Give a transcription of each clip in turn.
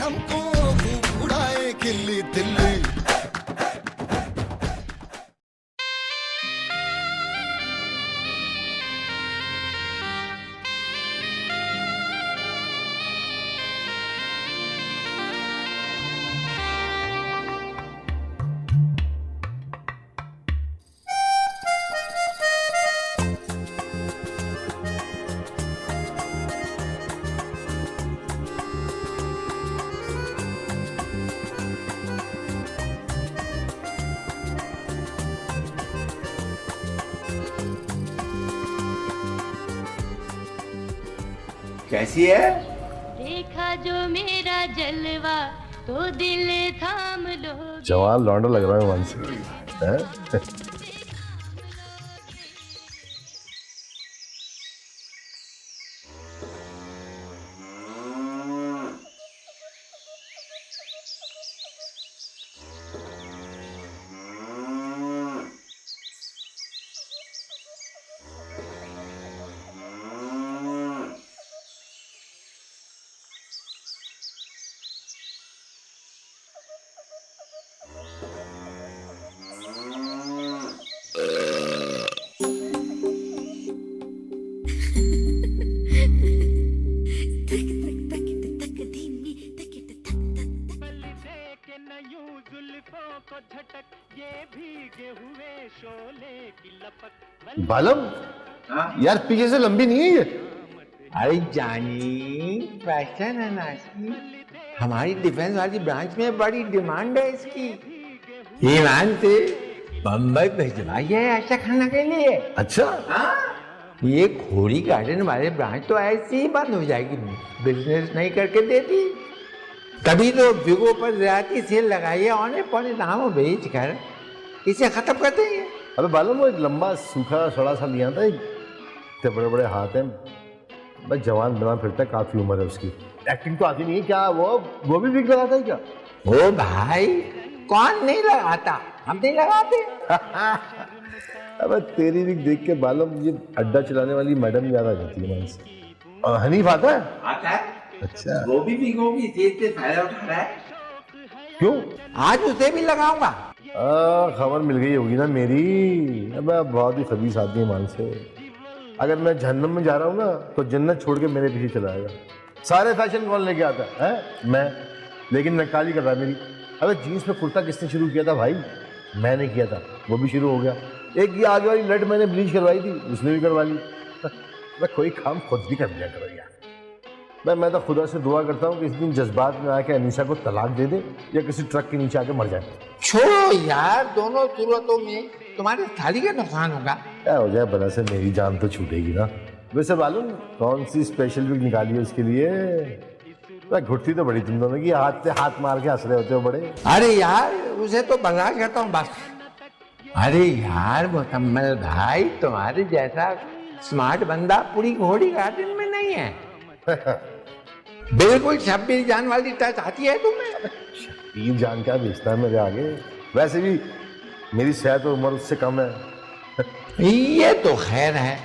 हमको खूब उड़ाए खिल्ली दिल्ली। कैसी है? देखा जो मेरा जलवा तो दिल थाम लो। जवान लौंडा लग रहा है मन से। बालम यार पीछे से लंबी नहीं है ये? अरे जानी फैशन है ना इसकी। हमारी डिफेंस वाली ब्रांच में बड़ी डिमांड है इसकी। ईरान से बम्बई भिजवाई है ऐसा खाना के लिए। अच्छा हाँ? ये खोरी गार्डन वाले ब्रांच तो ऐसी ही बंद हो जाएगी, बिजनेस नहीं करके देती। तभी तो विगो पर रियायती सेल लगाई है, औने पौने दामों बेच कर इसे खत्म कर देंगे। अबे बालम वो एक लंबा सूखा सड़ा सा लिया था, इतने बड़े बड़े हाथ हैं, बस जवान बना फिरता है, काफी उम्र है उसकी। एक्टिंग तो आती नहीं है क्या? वो भी विग लगाता है क्या? ओ भाई कौन नहीं लगाता, हम नहीं लगाते। अबे तेरी विग देख के बालम ये अड्डा चलाने वाली मैडम याद आ जाती है मन से। और हनीफ आता है? आता है। अच्छा वो भी विगो की सेल से फायदा उठा रहा है। क्यों? आज उसे भी लगाऊंगा। खबर मिल गई होगी ना मेरी। अबे बहुत ही खबीस आदमी है मान से। अगर मैं जहन्नम में जा रहा हूँ ना तो जन्नत छोड़ के मेरे पीछे चला आएगा। सारे फैशन कौन लेके आता है? मैं। लेकिन नक्काली कर रहा है मेरी। अबे जीन्स में कुर्ता किसने शुरू किया था भाई? मैंने किया था, वो भी शुरू हो गया। एक ये आगे वाली लट मैंने ब्लीच करवाई थी, उसने भी करवा ली। मैं कोई काम खुद भी कर लिया करो यार। मैं तो खुदा से दुआ करता हूँ कि इस दिन जज्बात में आके अनीसा को तलाक दे दे या किसी ट्रक के नीचे आके मर जाए। छोड़ो यार, दोनों सूरतों में तुम्हारे थाली का नुकसान होगा। क्या हो जाए भला से, मेरी जान तो छूटेगी ना। वैसे मालूम कौन सी स्पेशल विग निकाली है उसके लिए? घुटती तो बड़ी तुम दोनों की, हाथ से हाथ मार के हंस रहे होते हो बड़े। अरे यार उसे तो बर्दाश्त करता हूँ बस। अरे यार मुकम्मल भाई, तुम्हारे जैसा स्मार्ट बंदा पूरी घोड़ी गार्डन में नहीं है। बिल्कुल 26 जान वाली टच आती है तुम्हें। 26 जान क्या बेचता है मेरे आगे? वैसे भी मेरी सेहत और उम्र उससे कम है। ये तो खैर है।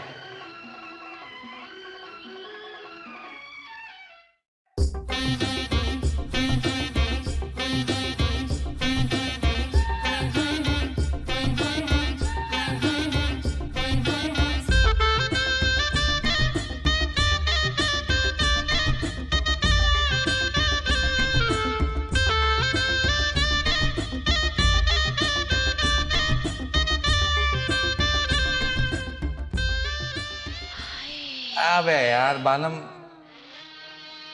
अबे यार बालम,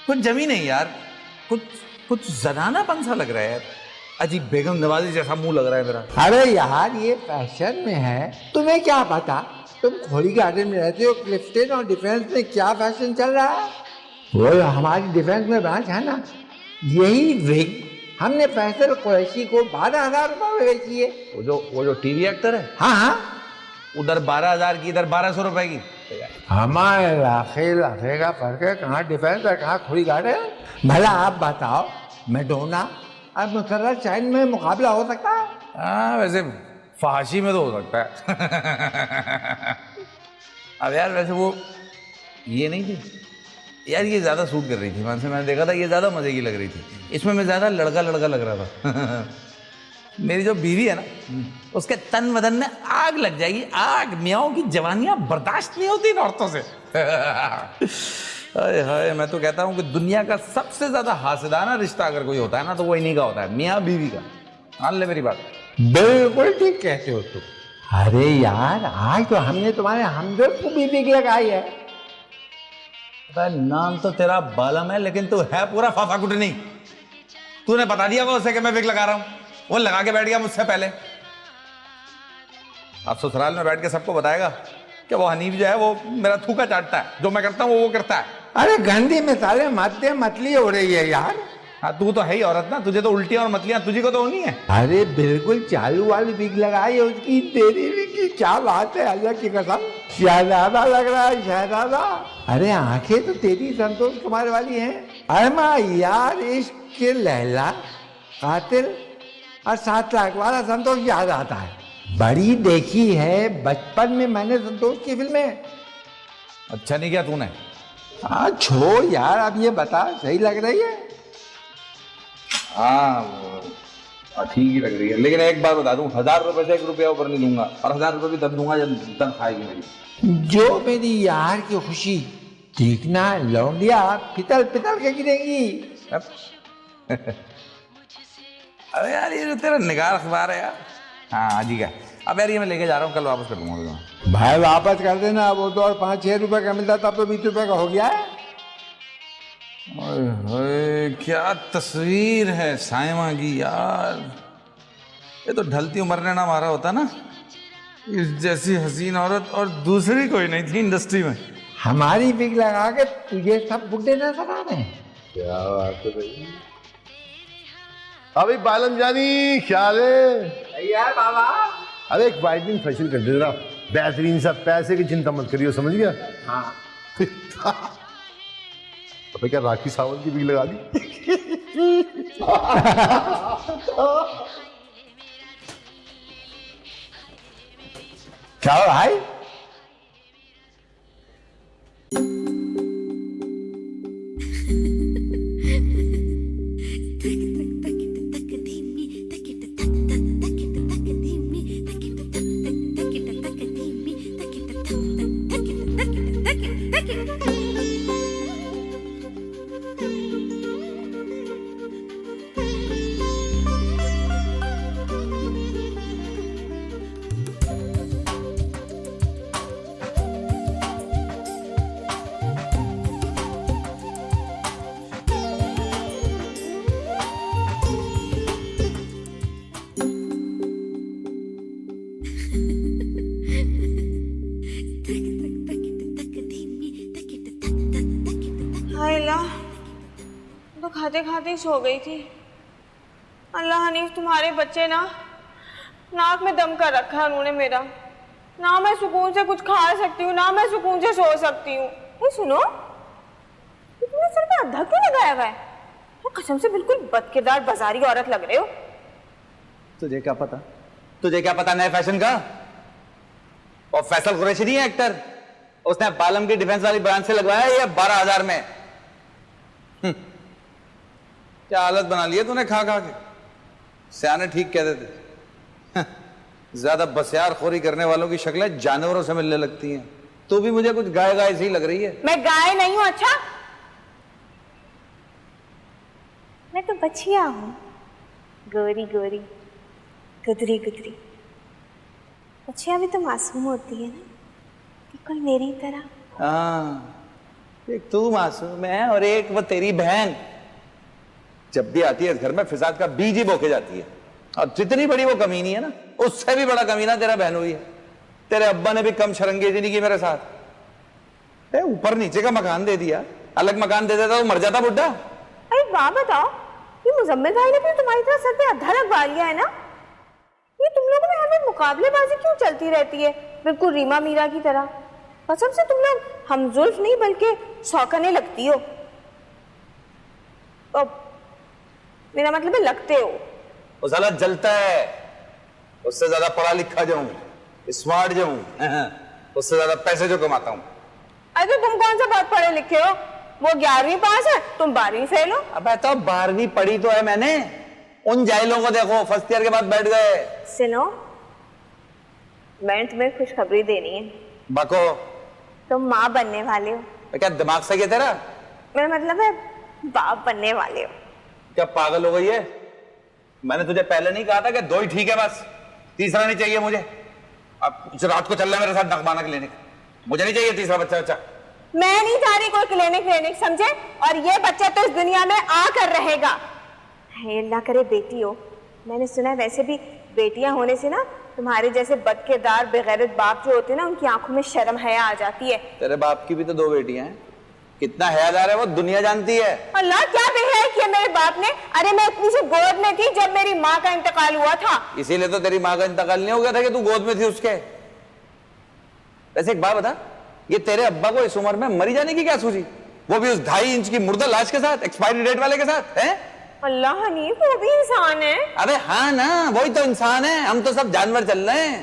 कुछ जमी नहीं यार, कुछ कुछ जनानापन सा लग रहा है यार। अजीब बेगम नवाजी जैसा मुंह लग रहा है मेरा। अरे यार ये फैशन में है, तुम्हें क्या पता? तुम खोली गार्डन में रहते हो, क्लिफ्टन और डिफेंस में क्या फैशन चल रहा है। वो हमारी डिफेंस में ब्रांच है ना, यही विग हमने फैसल कुरैशी को 12,000 रुपए में बेची है। वो जो टीवी एक्टर है, हाँ हाँ, उधर 12,000 की, इधर 1200 रुपए की। हमारे इलाके का फर्क है, कहाँ डिफेंस है कहाँ खुली गार्डन। भला आप बताओ, मैडोना और मुसर्रत चाइन में मुकाबला हो सकता है? हाँ वैसे फहाशी में तो हो सकता है। अब यार वैसे वो ये नहीं थी, यार ये ज्यादा सूट कर रही थी, मैंने देखा था ये ज्यादा मजे की लग रही थी, इसमें मैं ज्यादा लड़का लड़का लग रहा था। मेरी जो बीवी है ना, उसके तन बदन में आग लग जाएगी, आग। मियाओं की जवानियां बर्दाश्त नहीं होती इन औरतों से। हाय हाय, मैं तो कहता हूँ कि दुनिया का सबसे ज्यादा हासिदाना रिश्ता अगर कोई होता है ना, तो वो इन्हीं का होता है, मियाँ बीवी का। मान ले मेरी बात। बिल्कुल ठीक कहते हो तुम। अरे यार, आज तो हमने तुम्हारे हमदर्द को भी बिग लगाई है। नाम तो तेरा बालम है, लेकिन तू है पूरा फाफा कुटनी। तूने बता दिया वो उसे कि मैं विग लगा रहा हूं, वो लगा के बैठ गया मुझसे पहले। अब ससुराल में बैठ के सबको बताएगा कि वो हनीफ जो है वो मेरा थूका चाटता है, जो मैं करता हूँ वो करता है। अरे गंदी मिसालें मत दे, मतली हो रही है यार। हाँ, तू तो है ही औरत ना, तुझे तो उल्टियां और मतलियां तुझी को तो होनी है। अरे बिल्कुल चालू वाली बिग लगाई है उसकी, तेरी भी की क्या बात है, अल्लाह की कसम। शहजादा लग रहा है, शहजादा। अरे आंखें तो तेरी संतोष कुमार वाली हैं। अरे माँ यार, इश्क के लैला कातिल और 7 लाख वाला संतोष याद आता है। बड़ी देखी है बचपन में मैंने संतोष की फिल्में। अच्छा नहीं किया तूने। हाँ छोड़ यार, अब ये बता, सही लग रही है? हाँ ठीक ही लग रही है, लेकिन एक बात बता दूं, 1000 रुपए से 1 रुपया ऊपर नहीं दूंगा, और 1000 रुपए भी तब दूंगा जब तनख्वाह आएगी मेरी। जो मेरी यार की खुशी देखना, लौंडिया पितल पितल के गिरेगी। अरे यार ये जो तेरा निगार अखबार है यार। हाँ जी का। अब यार ये मैं लेके जा रहा हूँ, कल वापस कर दूंगा। भाई वापस कर देना, वो तो और 5-6 रुपए का मिलता, तब तो 20 रुपए का हो गया है। ओए क्या तस्वीर है साइमा की यार। ये तो ढलती उम्र ने ना मारा होता ना, इस जैसी हसीन औरत और दूसरी कोई नहीं थी इंडस्ट्री में। हमारी बिग लगा के तुझे सब बुड्ढे नजर आ रहे हैं। क्या बात है भाई। अभी बालम जानी ख्याल है यार बाबा। अरे एक वाइटनिंग फेशियल कर दे जरा, बेहतरीन सा। पैसे की चिंता मत करियो, समझ गया? हाँ। अबे क्या राखी सावंत की भी लगा दी? क्या हो भाई? तो खाते खाते ही सो गई थी। अल्लाह हनीफ, तुम्हारे बच्चे ना नाक में दम कर रखा है उन्होंने मेरा। ना मैं सुकून से कुछ खा सकती हूँ, ना मैं सुकून से सो सकती हूँ। ये सुनो, तुमने सर पे अद्धा क्यों लगाया हुआ है? तो कसम से बिल्कुल बदकिरदार बाजारी औरत लग रहे हो। तुझे क्या पता, तुझे क्या पता नए फैशन का? और फैसल कुरैशी नहीं है एक्टर, उसने बालम की डिफेंस वाली ब्रांच से लगवाया ये 12,000 में। क्या हालत बना ली है तूने खा खा के। सियाने ठीक कहते थे, ज्यादा बसियार खोरी करने वालों की शक्लें जानवरों से मिलने लगती हैं। तू भी मुझे कुछ गाय गाय सी लग रही है। मैं गाय नहीं हूँ। अच्छा, मैं तो बछिया हूँ, गोरी गोरी, गुदरी गुदरी। बछिया भी तो मासूम होती है ना, बिल्कुल मेरी तरह। हाँ, एक तू मासूम है और एक वो तेरी बहन। जब भी आती है घर में फिजाद का बीज ही बोके जाती है। और जितनी बड़ी वो कमीनी है ना, उससे भी बड़ा कमीना तेरा बहन हुई है। तेरे अब्बा ने भी कम शर्मगेजी नहीं की मेरे साथ। ऊपर नीचे का मकान दे दिया, अलग मकान दे देता तो मर जाता बुड्ढा। अरे वाह, बताओ, ये मुजम्मिल भाई ने भी तुम्हारी तरह सर पे अद्धा लगवा लिया है ना? ये तुम लोगों में हमें मुकाबलेबाजी क्यों चलती रहती है, बिल्कुल रीमा मीरा की तरह? कसम से तुम लोग हमजुल्फ नहीं बल्कि शौकने लगती हो। मेरा मतलब है लगते हो। वो साला जलता है, उससे ज्यादा पढ़ा लिखा जो हूं, स्मार्ट जो हूं, उससे ज्यादा पैसे जो कमाता हूं। अरे तुम कौन सा बहुत पढ़े लिखे हो? वो 11वीं पास है, तुम 12वीं फेल हो। अबे तो 12वीं पढ़ी तो है मैंने। उन जाहिलों को देखो फर्स्ट ईयर के बाद बैठ गए। सुनो, मैंने तुम्हें खुशखबरी देनी है। बको। तुम माँ बनने वाले हो। क्या दिमाग सही है तेरा? मेरा मतलब है बाप बनने वाले हो। क्या पागल हो गई है? मैंने तुझे पहले नहीं कहा था कि 2 ही ठीक है बस, तीसरा नहीं चाहिए मुझे। अब रात को चल रहा है मेरे साथ नखमाना क्लिनिक, मुझे नहीं चाहिए तीसरा बच्चा। मैं नहीं जा रही कोई क्लिनिक समझे, और ये बच्चा तो इस दुनिया में आकर रहेगा। अल्लाह करे बेटी हो। मैंने सुना है वैसे भी बेटियां होने से ना तुम्हारे जैसे बदकिरदार बेगैरत बाप जो होते हैं ना, उनकी आंखों में शर्म हया आ जाती है। तेरे बाप की भी तो 2 बेटियां हैं, कितना हयादार है वो दुनिया जानती है। अल्लाह क्या बेहया किया मेरे बाप ने। अरे मैं इतनी सी गोद में थी जब मेरी माँ का इंतकाल हुआ था। इसीलिए तो तेरी माँ का इंतकाल नहीं हो गया था कि तू गोद में थी उसके। वैसे एक बात बता, ये तेरे अब्बा को इस उम्र में मरी जाने की क्या सूझी? वो भी उस 2.5 इंच की मुर्दा लाश के साथ, एक्सपायरी डेट वाले के साथ है? अल्लाह हनीफ, वो भी इंसान है। अबे हाँ ना, वही तो इंसान है, हम तो सब जानवर चल रहे हैं।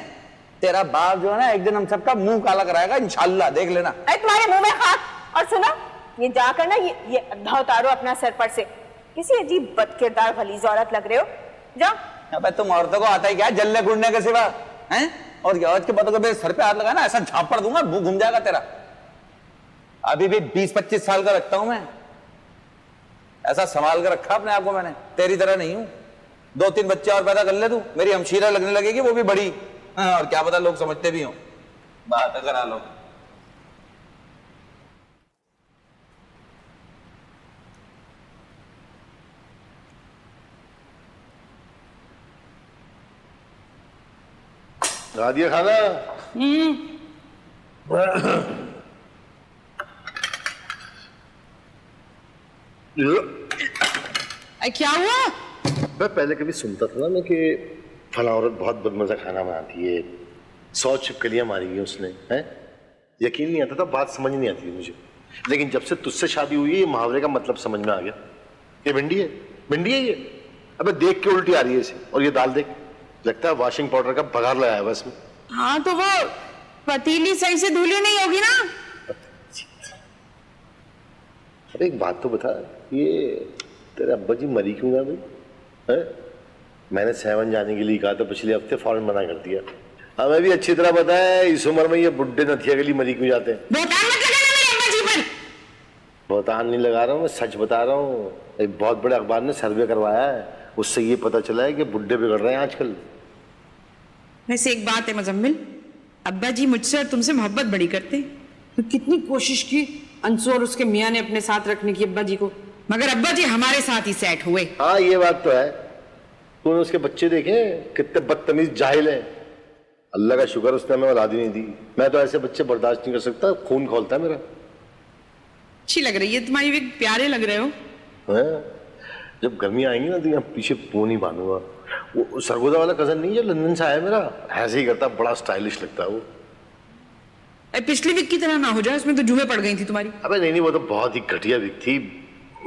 तेरा बाप जो है ना एक दिन हम सबका मुंह काला कराएगा इंशाल्लाह, देख लेना। अरे तुम्हारे मुंह में खाक। और सुनो, ये जाकर ना ये अद्धा उतारो अपना सर पर से। किसी अजीब बदकिरदार गलीज औरत लग रहे हो, जाओ। अबे तुम औरतों को आता ही क्या है जलने गुड़ने के सिवा, हैं? और क्या औरत के पतों के सर पे हाथ लगा ना, ऐसा झापड़ दूंगा मुंह घूम जाएगा तेरा। अभी भी 20-25 साल का रखता हूं मैं, ऐसा संभाल कर रखा अपने आप को मैंने, तेरी तरह नहीं हूं। 2-3 बच्चे और पैदा कर ले तू, मेरी हमशीरा लगने लगेगी, वो भी बड़ी। हाँ, और क्या पता लोग समझते भी हो, बात करा लो। खा दिया खाना? क्या हुआ? मैं पहले कभी सुनता था ना मैं कि फला औरत बहुत बदमजा खाना बनाती है, 100 छिपकलियां मारी है उसने, हैं? यकीन नहीं आता था, बात समझ नहीं आती मुझे। लेकिन जब से तुझसे शादी हुई है ये मुहावरे का मतलब समझ में आ गया। ये भिंडी है, भिंडी है ये। अबे देख के उल्टी आ रही है इसे। और ये दाल देख, लगता है वॉशिंग पाउडर का बघार लगाया है बस में। हाँ तो वो पतीली सही से धुली नहीं होगी ना। अरे एक बात तो बता, ये तेरे अब्बा जी मरी क्यों गया भाई? है? मैंने 7 जाने के लिए कहा था पिछले हफ्ते, फौरन मना कर दिया। हमें भी अच्छी तरह पता है इस उम्र में ये बुड्ढे नथिया के लिए मरी क्यों जाते हैं। बोतान मत लगाना मेरे अब्बा जी पर। बोतान नहीं लगा रहा हूँ, मैं सच बता रहा हूँ। एक बहुत बड़े अखबार ने सर्वे करवाया है, उससे ये पता चला है कि बुड्ढे बिगड़ रहे हैं आजकल। वैसे एक बात है मुजम्मिल, अब्बा जी मुझसे और तुमसे मोहब्बत बड़ी करते। तो कितनी कोशिश की अंशु और उसके मियाँ ने अपने साथ रखने की अब्बा जी को, मगर अब्बा जी हमारे साथ ही सेट हुए। हाँ ये बात तो है। तूने उसके बच्चे देखे कितने बदतमीज जाहिल हैं। अल्लाह का शुक्र उसने हमें औलाद ही नहीं दी। मैं तो ऐसे बच्चे बर्दाश्त नहीं कर सकता, खून खोलता है मेरा। अच्छी लग रही है तुम्हारी विग, प्यारे लग रहे हो। हाँ? जब गर्मी आएंगी ना तो यहाँ पीछे पोनी बांधूंगा। वो सरगोदा वाला कजन नहीं जो लंदन से आया मेरा, ऐसे ही करता, बड़ा स्टाइलिश लगता है वो। पिछली विग की तरह ना हो जाए, उसमें तो जुए पड़ गई थी तुम्हारी। अबे नहीं, वो तो बहुत ही घटिया विग थी।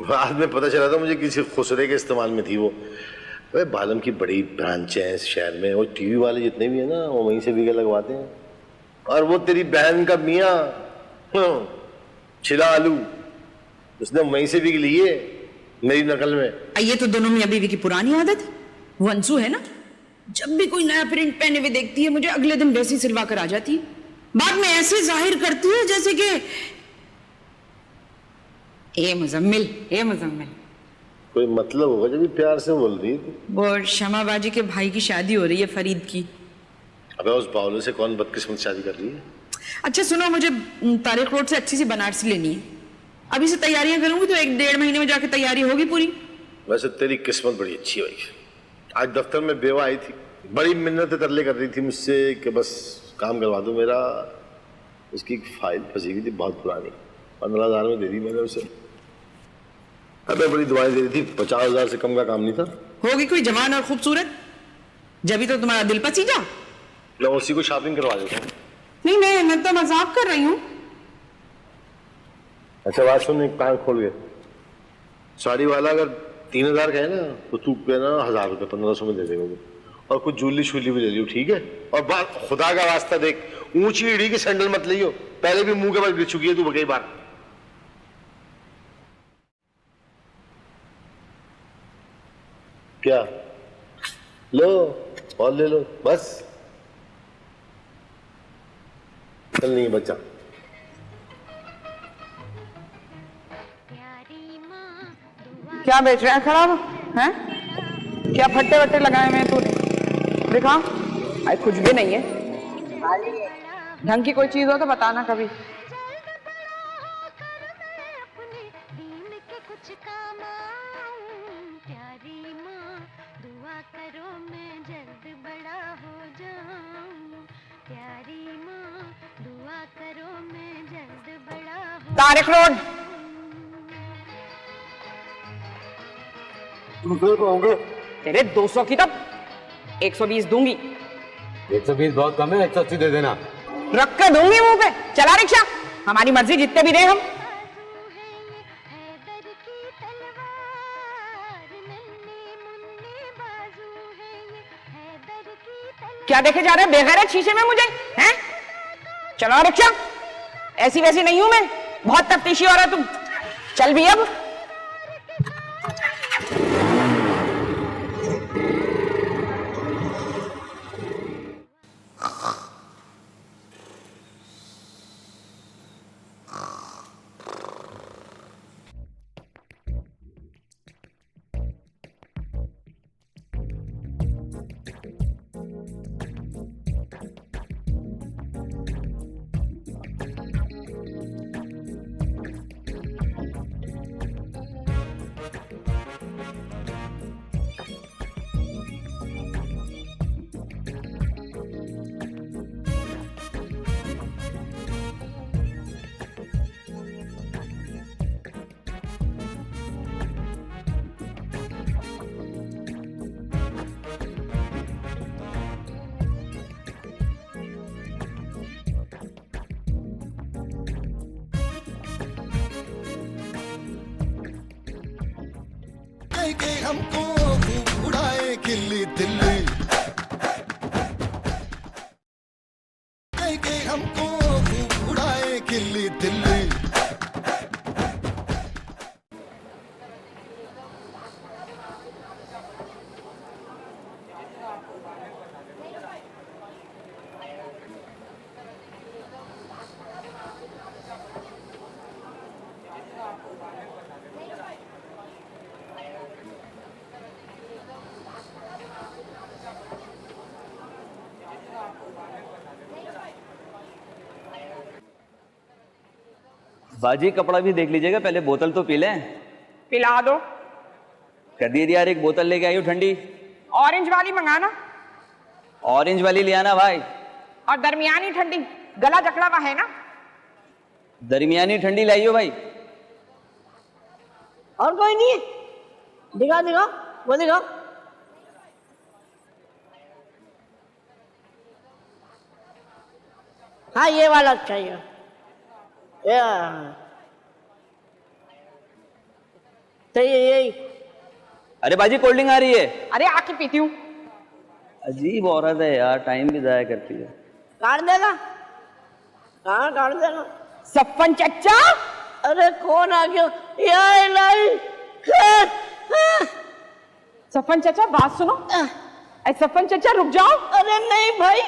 बाद में पता चला था मुझे किसी खुसरे के इस्तेमाल में थी वो। अबे बालम की बड़ी ब्रांचें हैं इस शहर में, वो टीवी वाले जितने भी हैं ना वो वहीं से विगे लगवाते हैं। और वो तेरी बहन का मियाँ छिला आलू, उसने वहीं से विग ली है मेरी नकल में। ये तो दोनों मियां बीवी की पुरानी आदत है। वो अंशु है ना, जब भी कोई नया प्रिंट पहने हुए देखती है मुझे अगले दिन वैसी सिलवा कर आ जाती है। बाद में ऐसे जाहिर करती है जैसे कि ए मुजम्मिल कोई मतलब होगा जब भी प्यार से बोल रही थी। वो शमा बाजी के भाई की शादी हो रही है, फरीद की। अबे उस बावले से कौन बदकिस्मत शादी कर रही है? अच्छा सुनो, मुझे तारिक रोड से अच्छी सी बनारसी लेनी है। अभी से तैयारियां करूंगी तो 1-1.5 महीने में जाके तैयारी होगी पूरी। वैसे तेरी किस्मत बड़ी अच्छी है भाई। आज दफ्तर में बेवा आई थी, बड़ी मिन्नतें तरले कर रही थी मुझसे कि बस काम करवा दो मेरा। उसकी एक फाइल फंसी हुई थी बहुत पुरानी, 15,000 में दे दी मैंने उसे। अबे बड़ी दुआएं दे रही थी, 50,000 से कम का काम नहीं था। होगी कोई जवान और खूबसूरत, जब तो तुम्हारा दिल पसीजा। मैं उसी को शॉपिंग करवा देता हूँ। नहीं मैं तो मजाक कर रही हूँ। अच्छा बात सुन, एक कान खोल गए। साड़ी वाला अगर 3,000 का है ना तो तू कहना 1,000 रुपये 1,500 में दे देगा वो। और कुछ जूली शूली भी ले लियो, ठीक है? और बात खुदा का वास्ता देख, ऊंची ईड़ी के सैंडल मत लियो, पहले भी मुंह के बल गिर चुकी है तू कई बार। क्या लो और ले लो बस। चल नहीं बच्चा। क्या बेच रहा है खराब हैं? क्या फट्टे वट्टे लगाए हुए हैं तूने? दिखा। अरे कुछ भी नहीं है। ढंग की कोई चीज हो तो बताना कभी। तारिक रोड। तेरे 200 की तब 120 दूंगी। 120 बहुत कम है, 180 दे देना। रख कर दूंगी मुंह पे। चला रिक्शा, हमारी मर्जी, जितने भी दे हम। क्या देखे जा रहे हैं बेगैरत शीशे में मुझे हैं? चलो रिक्शा। ऐसी वैसी नहीं हूं मैं, बहुत तफ्तीशी हो रहा तुम। चल भी अब। के हमको उड़ाए खिल्ली दिल्ली, के हमको उड़ाए खिल्ली दिल्ली। बाजी कपड़ा भी देख लीजिएगा, पहले बोतल तो पी लें। पिला दो। कदीर यार एक बोतल लेके आई हो ठंडी। ऑरेंज वाली मंगाना। ऑरेंज वाली ले आना भाई। और दरमियानी ठंडी, गला जकड़ा हुआ है ना। दरमियानी ठंडी लाइयो भाई। और कोई नहीं है? दिखा दिखा, वो दिखा। हाँ ये वाला चाहिए। सही है यही। अरे बाजी कोल्ड ड्रिंक आ रही है। अरे आके पीती हूँ। अजीब औरत है यार, टाइम भी जाया करती है। काट देगा? हाँ काट देगा। सफन चचा। अरे कौन आ गया? यार नहीं। सफन चचा बात सुनो। अरे सफन चचा रुक जाओ। अरे नहीं भाई।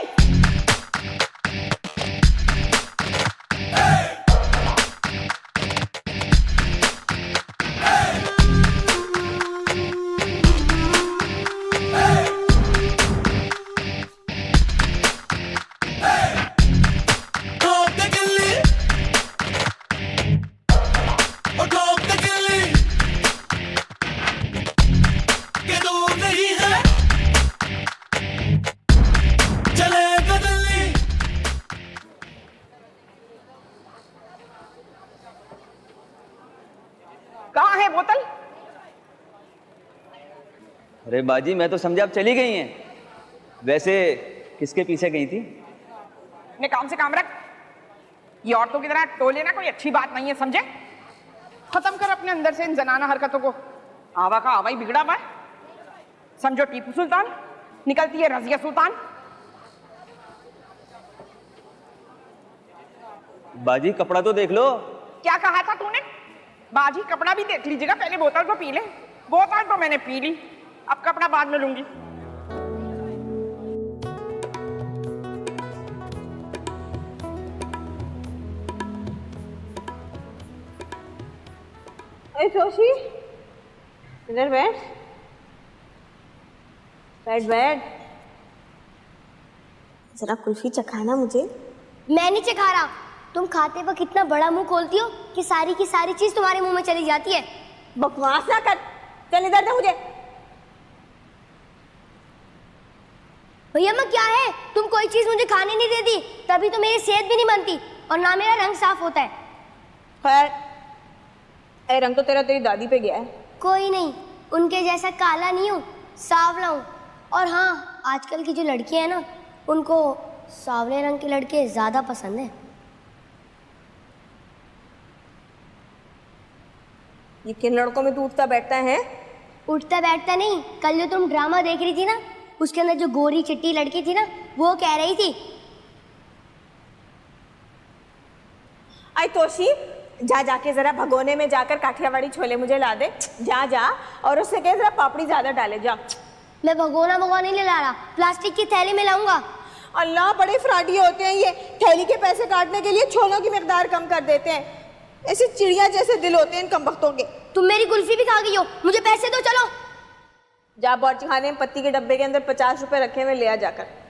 कहाँ है बोतल? अरे बाजी मैं तो समझा आप चली गई हैं। वैसे किसके पीछे गई थी? अपने काम से काम रख। ये औरतों की तरह टोले ना कोई अच्छी बात नहीं है, समझे? खत्म कर अपने अंदर से इन जनाना हरकतों को। आवा का आवा ही बिगड़ा हुआ है। समझो टीपू सुल्तान, निकलती है रजिया सुल्तान। बाजी कपड़ा तो देख लो। क्या कहा था तूने? बाजी कपड़ा भी देख लीजिएगा, पहले बोतल तो पी ले। बोतल तो मैंने पी ली। अब कपड़ा बाद में लूंगी। अरे जोशी, इधर बैठ बैठ बैठ, जरा कुल्फी चखाना मुझे। मैं नहीं चखा रहा, तुम खाते वक्त इतना बड़ा मुंह खोलती हो कि सारी की सारी चीज तुम्हारे मुंह में चली जाती है। बकवास ना कर, चल इधर दे मुझे। भैया मैं क्या है, तुम कोई चीज मुझे खाने नहीं देती, तभी तो मेरी सेहत भी नहीं बनती और ना मेरा रंग साफ होता है। खैर, ए रंग तो तेरी दादी पे गया है। कोई नहीं, उनके जैसा काला नहीं हूँ, सांवला हूँ। और हाँ, आजकल की जो लड़कियां हैं ना, उनको सांवले रंग के लड़के ज्यादा पसंद है। ये किन लड़कों में तू उठता बैठता है? उठता बैठता नहीं, कल जो तुम ड्रामा देख रही थी ना, उसके अंदर जो गोरी चिट्टी लड़की थी ना, वो कह रही थी। आई तोशी, जा जाके जरा भगोने में जाकर काठियावाड़ी छोले मुझे ला दे। जा जा, और उससे कह जरा पापड़ी ज्यादा डाले। जा। मैं भगोना नहीं ले ला रहा, प्लास्टिक की थैली में लाऊंगा। अल्लाह, बड़े फ्राडी होते हैं ये, थैली के पैसे काटने के लिए छोलों की मिकदार कम कर देते हैं। ऐसे चिड़िया जैसे दिल होते हैं इन कमबख्तों के। तुम मेरी कुल्फी भी खा गई हो, मुझे पैसे दो। चलो जा, बावर्ची खाने में पत्ती के डब्बे के अंदर 50 रुपए रखे हुए, ले आ जाकर।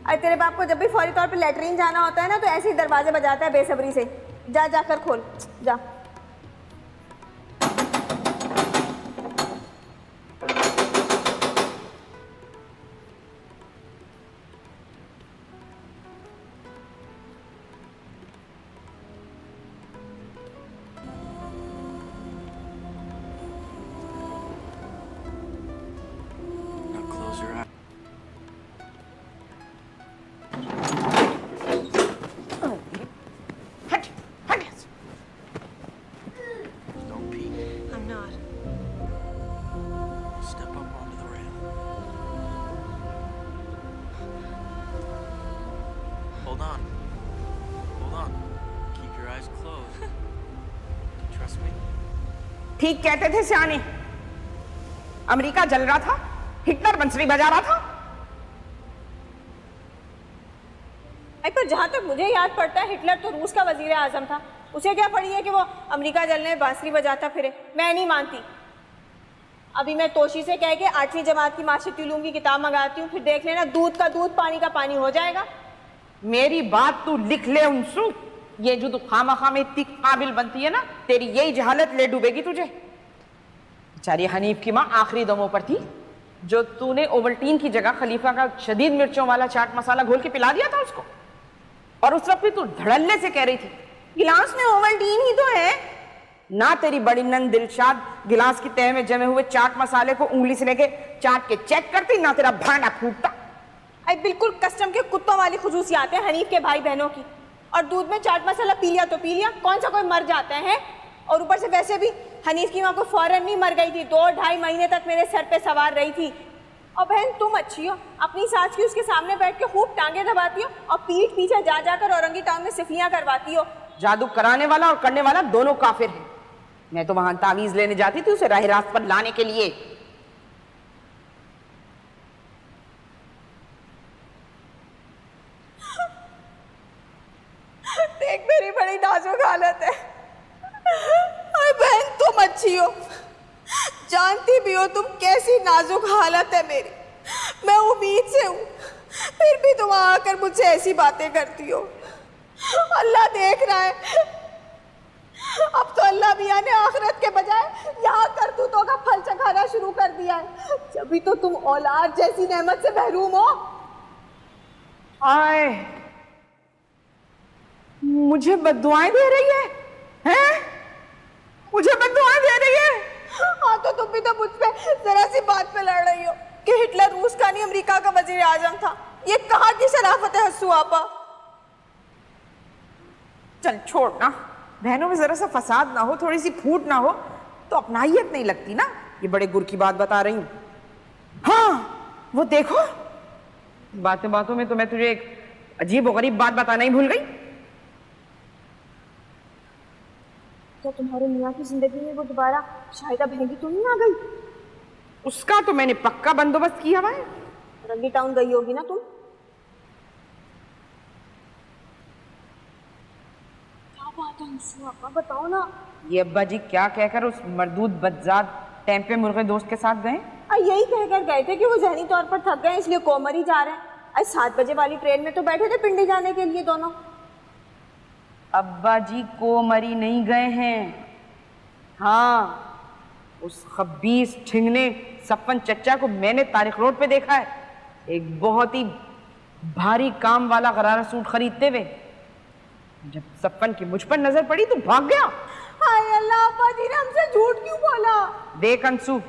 अरे तेरे बाप को जब भी फौरी तौर पे लेटरिन जाना होता है ना, तो ऐसे ही दरवाजे बजाता है बेसब्री से। जा जाकर खोल, जा। ठीक कहते थे सियाने, अमेरिका जल रहा था, हिटलर बंसरी बजा रहा था। पर जहां तक मुझे याद पड़ता है, हिटलर तो रूस का वजीर आजम था। उसे क्या पड़ी है कि वो अमेरिका जलने में बांसुरी बजाता फिरे? मैं नहीं मानती। अभी मैं तोशी से कह के 8वीं जमात की माशरती उलूम की किताब मंगाती हूँ, फिर देख लेना, दूध का दूध पानी का पानी हो जाएगा। मेरी बात तू लिख ले उनसू, ये जो तू खामा में इतनी काबिल बनती है ना, तेरी यही जहालत ले डूबेगी तुझे। बेचारी हनीफ की माँ आखिरी दमों पर थी, जो तूने ओवल्टीन की जगह खलीफा का शदीद मिर्चों वाला चाट मसाला घोल के पिला दिया था उसको, और उस वक्त भी तू धड़ल्ले से कह रही थी गिलास में ओवल्टीन ही तो है ना। तेरी बड़ी नंद दिलशाद गिलास की तह में जमे हुए चाट मसाले को उंगली से लेके चाट के चेक करती, ना तेरा भांडा फूटता। आई बिल्कुल कस्टम के कुत्तों वाली खुसूसियात है हनीफ के भाई बहनों की। और दूध में चाट मसाला पी लिया तो पी लिया, कौन सा कोई मर जाता है? और ऊपर से वैसे भी हनीफ की माँ को फौरन नहीं मर गई थी, 2-2.5 महीने तक मेरे सर पे सवार रही थी। और बहन तुम अच्छी हो, अपनी सास की उसके सामने बैठ के खूब टांगे दबाती हो और पीठ पीछे जा जाकर औरंगी टांग में सिफियां करवाती हो। जादू कराने वाला और करने वाला दोनों काफिर हैं। मैं तो वहां तावीज लेने जाती थी उसे राह रास्त पर लाने के लिए। देख मेरी बड़ी नाजुक हालत है। बहन तुम अच्छी हो, जानती भी हो तुम कैसी नाजुक हालत है मेरी। मैं उम्मीद से हूँ, फिर भी तुम आकर मुझसे ऐसी बातें करती हो। अल्लाह देख रहा है, अब तो अल्लाह मियाँ ने आखिरत के बजाय यहाँ करतूतों का फल चखाना शुरू कर दिया है। जब भी तो तुम औलाद जैसी नेमत से महरूम हो। आए, मुझे बद्दुआएं दे रही है, हैं? मुझे बद्दुआएं दे रही है। हाँ तो तुम भी तो मुझ पे जरा सी बात पे लड़ रही हो कि हिटलर रूस का नहीं अमेरिका का वजीर आजम था। ये कहाँ की शराफत है हस्सू आपा? चल छोड़ ना, बहनों में जरा सा फसाद ना हो, थोड़ी सी फूट ना हो तो अपनाहियत नहीं लगती ना। ये बड़े गुर की बात बता रही हूँ। हाँ वो देखो, बातों बातों में तो मैं तुझे एक अजीब और गरीब बात बताना ही भूल गई। क्या तुम्हारे मियाँ की जिंदगी में वो दोबारा शाहिदा बहन तो नहीं आ गई? उसका तो मैंने पक्का बंदोबस्त किया हुआ है। रंगी टाउन गई होगी ना तुम? क्या बात है अंशु, आपा बताओ ना। ये अब्बा जी क्या कहकर उस मरदूद बदजात टेम्पे मुर्गे दोस्त के साथ गए? यही कहकर गए थे कि वो जहनी तौर पर थक गए इसलिए कोमरी जा रहे हैं। आज 7 बजे वाली ट्रेन में तो बैठे थे पिंडी जाने के लिए दोनों। अब्बा जी कोमरी नहीं गए हैं। हाँ, उस खबीस ठिंगने सपन चच्चा को मैंने तारिक रोड पे देखा है, एक बहुत ही भारी काम वाला गरारा सूट खरीदते हुए। जब सपन की मुझ पर नजर पड़ी तो भाग गया। हाय अल्लाह, अब्बा जी ने हमसे झूठ क्यों बोला? देख अंशु,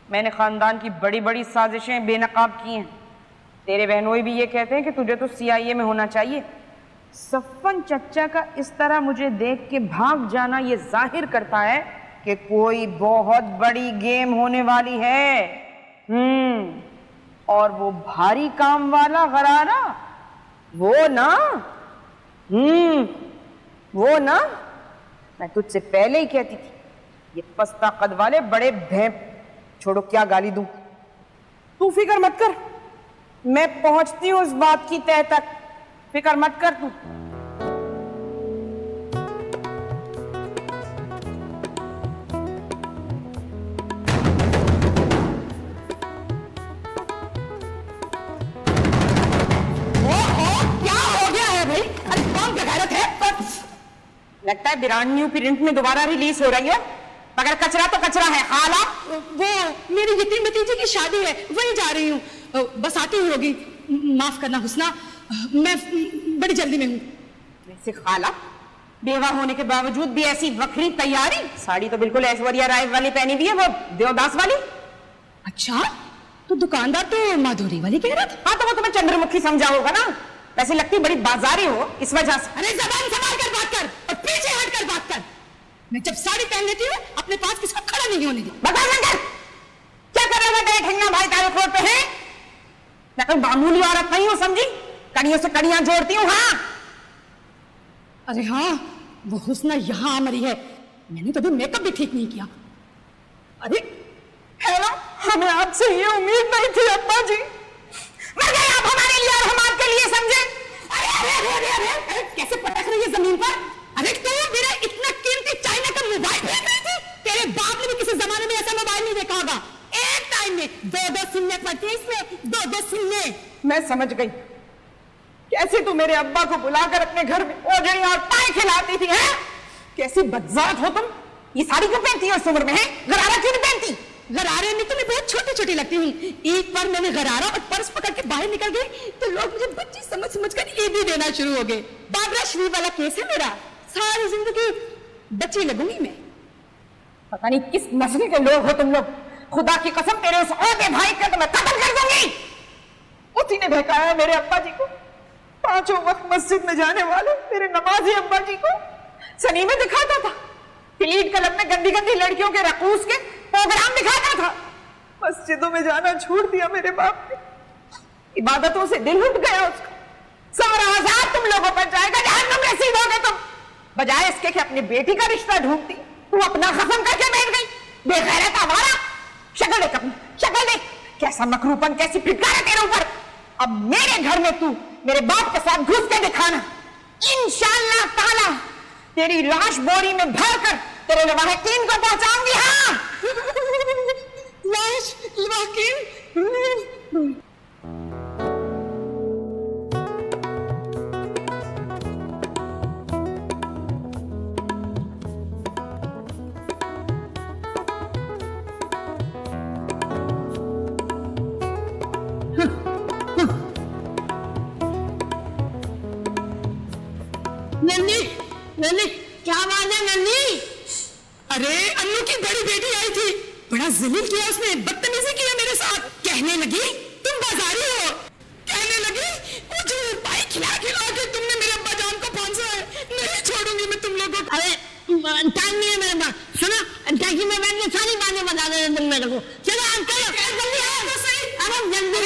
मैंने खानदान की बड़ी बड़ी साजिशें बेनकाब की हैं। तेरे बहनोई भी ये कहते हैं कि तुझे तो CIA में होना चाहिए। सफन चच्चा का इस तरह मुझे देख के भाग जाना ये जाहिर करता है कि कोई बहुत बड़ी गेम होने वाली है। और वो भारी काम वाला गरारा, वो ना मैं तुझसे पहले ही कहती थी, ये पस्ता कद वाले बड़े भैंप। छोड़ो, क्या गाली दूं। तू फिक्र मत कर, मैं पहुंचती हूं उस बात की तह तक। फिक्र मत कर तू। क्या हो गया है भाई? अरे कौन बेगैरत है? लगता है ब्रांड न्यू प्रिंट में दोबारा रिलीज हो रही है, मगर कचरा तो कचरा है। हाला, वो मेरी यतीम भतीजे की शादी है, वहीं जा रही हूँ, बस आती ही होगी। माफ करना हुस्ना, मैं बड़ी जल्दी में हूँ। वैसे खाला, बेवा होने के बावजूद भी ऐसी वखरी तैयारी। साड़ी तो बिल्कुल ऐश्वर्या राय वाली पहनी हुई है, वो देवदास वाली। अच्छा, तो दुकानदार तो माधुरी वाली कह रहा था। हाँ, तो वो तुम्हें चंद्रमुखी समझा होगा ना। वैसे लगती बड़ी बाजारी हो इस वजह से। अरे जबान संभाल कर बात कर और पीछे हट कर बात कर। मैं जब साड़ी पहन लेती हूँ अपने पास किसी को खड़ा नहीं होने दी। क्या कर रहा था ठिंगना भाई तारिक रोड पे है? मैं कोई मामूली औरत नहीं हूँ, समझी? कड़ियों से कड़ियां जोड़ती हूँ। हाँ, अरे हाँ, वो हुस्ना यहाँ आ मरी है। मैंने तो अभी मेकअप भी ठीक नहीं किया। अरे है ना, हमें आपसे ये उम्मीद नहीं थी अब्बा जी। मर गए आप हमारे लिए और हम आपके लिए, समझे? अरे अरे अरे अरे अरे, अरे कैसे पटक रही है जमीन पर? अरे तू मेरा इतना कीमती चाइना का मोबाइल फेंक रही थी? तेरे बाप ने भी किसी जमाने में ऐसा मोबाइल नहीं देखा होगा। एक टाइम में 2-2 सिमने पड़ते, इसमें 2-2 सिमने। मैं समझ गई कैसे तू मेरे अब्बा को बुलाकर अपने घर में ओजड़ी और पाए खिलाती थी। है कैसी बदजात हो तुम? ये साड़ी क्यों पहनती है इस उम्र में? है गरारा क्यों नहीं पहनती? गरारे में तो मैं बहुत छोटी छोटी लगती हूँ। एक बार मैंने गरारा और पर्स पकड़ के बाहर निकल गई तो लोग मुझे बच्ची समझ समझ कर ये भी देना शुरू हो गए। बाबरा शरीफ वाला केस है मेरा, सारी जिंदगी बच्ची लगूंगी मैं। पता नहीं किस नस्ल के लोग हो तुम लोग। खुदा की कसम, तेरे उस औदे भाई का तो मैं कत्ल कर दूंगी। उसी ने बहकाया मेरे अब्बा जी को, 5 वक्त मस्जिद में जाने वाले मेरे नमाजी अब्बा जी को सनी में दिखाता था, पीलीट क्लब में गंदी गंदी लड़कियों के रकूस के प्रोग्राम दिखाता था। मस्जिदों में जाना छोड़ दिया मेरे बाप ने। इबादतों से दिल उठ गया उसका। सारा आजाद तुम लोगों पर जाएगा, जहन्नम में सीधोगे तुम। बजाय इसके कि अपनी बेटी का रिश्ता ढूंढती, तू अपना खत्म करके बैठ गई। बेगैरत आवारा। शक्ल देख अपनी, शक्ल देख, कैसा मकरूपन, कैसी फिटकार है तेरे ऊपर। अब मेरे घर में तू मेरे बाप के साथ घुस के दिखाना, इंशाअल्लाह ताला तेरी लाश बोरी में भरकर तेरे लवाहिकीन को पहुंचाऊंगी। हाँ, लाश लवाहिकीन। नन्नी, नन्नी, क्या बात है नन्नी? अरे अन्नू की बड़ी बेटी आई थी, बड़ा जलील किया उसने, बदतमीजी किया मेरे साथ। कहने लगी तुम बाजारी हो, कहने लगी कुछ पाई खिला खिला के तुमने मेरे अब्बा जान को फांसा है। नहीं छोड़ूंगी मैं तुम लोगों को। अरे टाइम नहीं है मेरे पास, सुनो टैक्सी में बैठ के सारी बातें बता दे तुम मेरे को। चलो आप करो जल्दी आओ। अरे जल्दी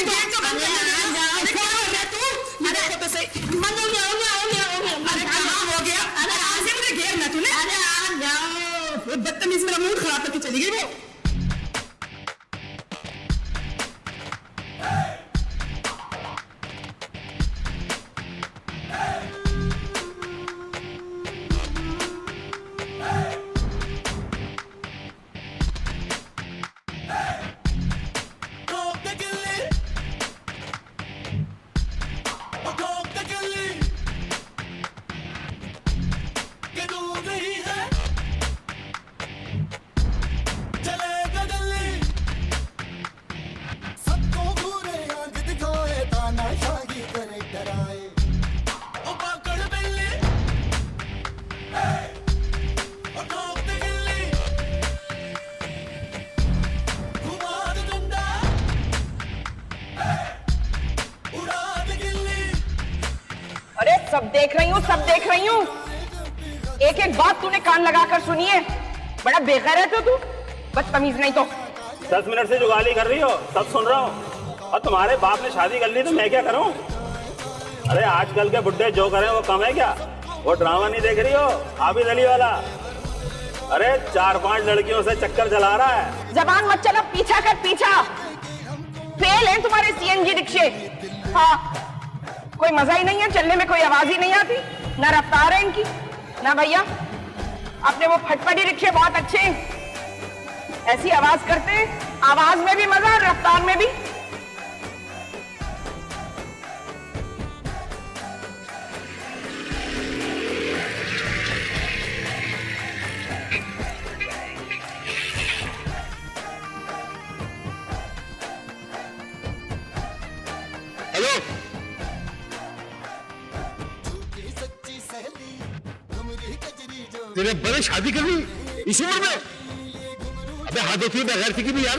अरे सब देख रही हूँ, सब देख रही हूँ। एक एक बात तूने कान लगाकर सुनी है। बड़ा बेगैरत हो तू, बदतमीज नहीं तो। 10 मिनट से जो गाली कर रही हो सब सुन रहा हूँ। और तुम्हारे बाप ने शादी कर ली तो मैं क्या करूँ? अरे आजकल के बुड्ढे जो करें वो कम है क्या? वो ड्रामा नहीं देख रही हो आबिद अली वाला? अरे 4-5 लड़कियों से चक्कर चला रहा है। जबान मत चला, पीछा कर पीछा। फेल है तुम्हारे सीएनजी रिक्शे। हाँ, कोई मजा ही नहीं है चलने में, कोई आवाज ही नहीं आती, ना रफ्तार है इनकी ना। भैया अपने वो फटफटी रिक्शे बहुत अच्छे हैं, ऐसी आवाज करते हैं, आवाज में भी मजा और रफ्तार में भी। हेलो, तेरे बड़े शादी कर ली इस उम्र में? अबे हाथ होती है बगैर थी भी यार।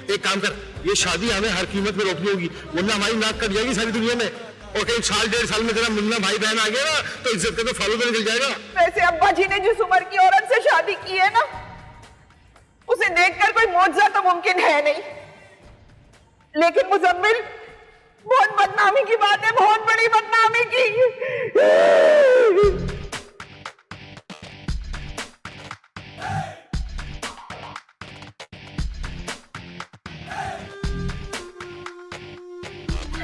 एक काम कर, ये शादी हमें हर कीमत पे रोकनी होगी, वरना हमारी नाक कट जाएगी सारी दुनिया में। और कहीं 1-1.5 साल में तेरा मिलना भाई बहन आ गया ना तो इज्जत का तो फालूदा निकल जाएगा। वैसे अब्बा जी ने जिस उम्र की औरत से शादी की है ना, उसे देखकर कोई मौजज़ा तो मुमकिन है नहीं। लेकिन मुजम्मिल, बहुत बदनामी की बात है, बहुत बड़ी बदनामी की।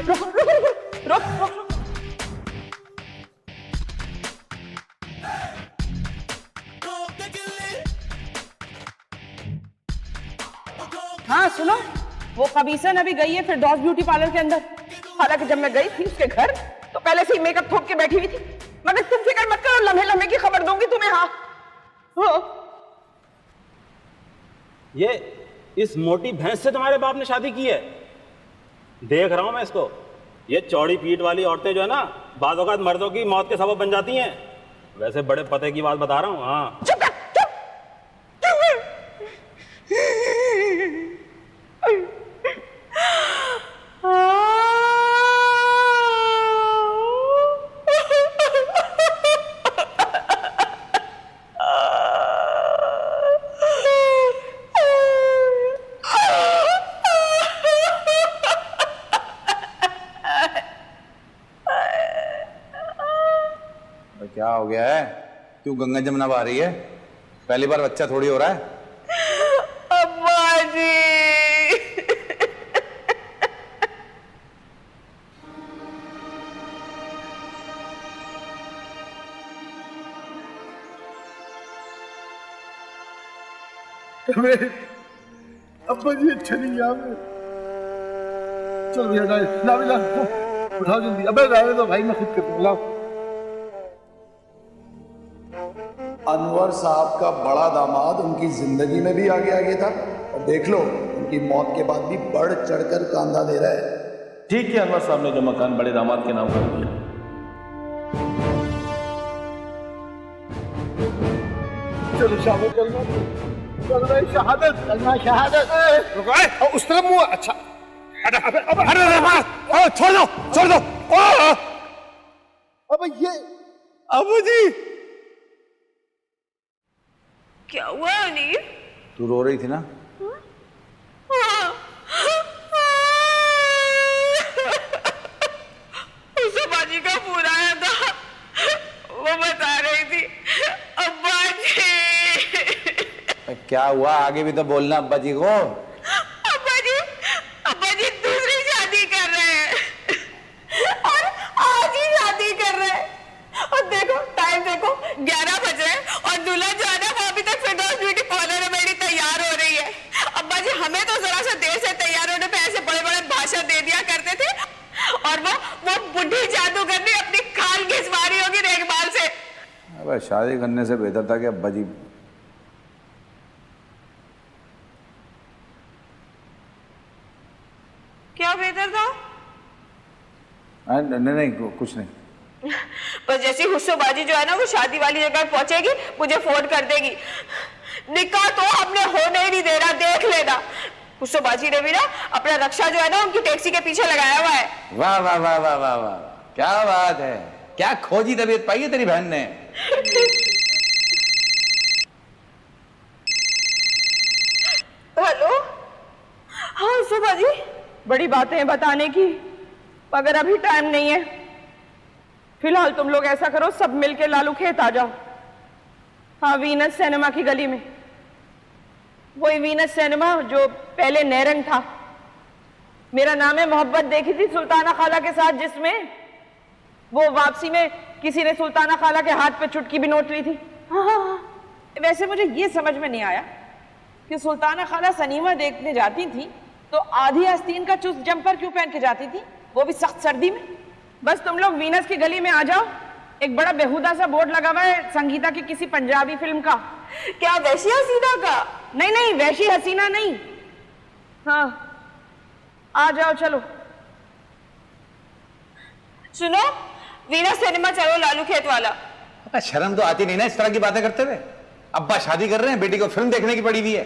रुक रुक रुक रुक रुक। हाँ सुनो, वो कबीसन अभी गई है फिरदौस ब्यूटी पार्लर के अंदर। हालांकि जब मैं गई थी उसके घर तो पहले से ही मेकअप थोप के बैठी हुई थी, मगर तुम फिक्र मत करो, लम्हे लम्हे की खबर दूंगी तुम्हें। हाँ ये इस मोटी भैंस से तुम्हारे बाप ने शादी की है? देख रहा हूं मैं इसको। ये चौड़ी पीठ वाली औरतें जो है ना, बाद औक़ात मर्दों की मौत के सबब बन जाती हैं। वैसे बड़े पते की बात बता रहा हूँ। हाँ क्या हो गया है? क्यों गंगा जमुना बहा रही है? पहली बार बच्चा थोड़ी हो रहा है। अब्बा जी अब्बा जी अच्छा नहीं है। चलो भैया ला उठाओ जल्दी। अबे रहने दो भाई, मैं खुद कर दूंगा। लाओ। अनवर साहब का बड़ा दामाद उनकी जिंदगी में भी आगे आगे था, और देख लो उनकी मौत के बाद भी बढ़ चढ़कर कांधा दे रहा है। ठीक है, अनवर साहब ने जो मकान बड़े दामाद के नाम कर दिया। चलो शाबाश, चल रहा है शहादत, चलना शहादत। रुको, उस तरफ मुंह। अच्छा छोड़ दो, छोड़ दो। अब ये अबू जी क्या हुआ अनीर? तू रो रही थी ना? उसे बाजी का फोन आया था, वो बता रही थी अब्बा जी। क्या हुआ? आगे भी तो बोलना अब्बा जी को। अब्बा जी दूसरी शादी कर रहे हैं और आज ही शादी कर रहे हैं। और देखो टाइम देखो, 11 बज रहे हैं और दूल्हा जो है ना वो अभी तक फिरदौस ब्यूटी पार्लर में बैठी तैयार हो रही है। अब्बा जी हमें तो जरा सा देर से तैयार होने पे ऐसे बड़े बड़े भाषण दे दिया करते थे, और वो बुढ़ी जादूगरनी अपनी खाल घिसवा रही होगी देखभाल से। अब शादी करने से बेहतर था कि अब्बा जी। क्या बेहतर था? नहीं कुछ नहीं। बस जैसी हुस्सोबाजी जो है ना वो शादी वाली जगह पहुंचेगी मुझे फोन कर देगी। निकाह तो हमने होने ही नहीं दे रहा, देख लेना। उसको बाजी ने भी ना अपना रक्षा जो है ना उनकी टैक्सी के पीछे लगाया हुआ है। वाह वाह वाह वाह वाह वाह, क्या बात है, क्या खोजी तबीयत पाई है तेरी बहन ने। हेलो, हाँ सुबह जी, बड़ी बातें हैं बताने की, मगर अभी टाइम नहीं है। फिलहाल तुम लोग ऐसा करो, सब मिलके लालू खेत आ जाओ। हाँ, वीनस सिनेमा की गली में, वही वीनस सिनेमा जो पहले नैरंग था। मेरा नाम है मोहब्बत देखी थी सुल्ताना खाला के साथ, जिसमें वो वापसी में किसी ने सुल्ताना खाला के हाथ पे चुटकी भी नोट ली थी। हाँ, वैसे मुझे ये समझ में नहीं आया कि सुल्ताना खाला सनीमा देखने जाती थी तो आधी आस्तीन का चुस्त जंपर क्यों पहन के जाती थी, वो भी सख्त सर्दी में। बस तुम लोग वीनस की गली में आ जाओ, एक बड़ा बेहुदा सा बोर्ड लगा हुआ है संगीता की किसी पंजाबी फिल्म का। क्या वैशी हसीना का? नहीं नहीं, वैशी हसीना नहीं। हाँ, आ जाओ, चलो। सुनो, वीनस सिनेमा चलो, लालू खेत वाला। शर्म तो आती नहीं ना इस तरह की बातें करते हुए। अब्बा शादी कर रहे हैं, बेटी को फिल्म देखने की पड़ी हुई है।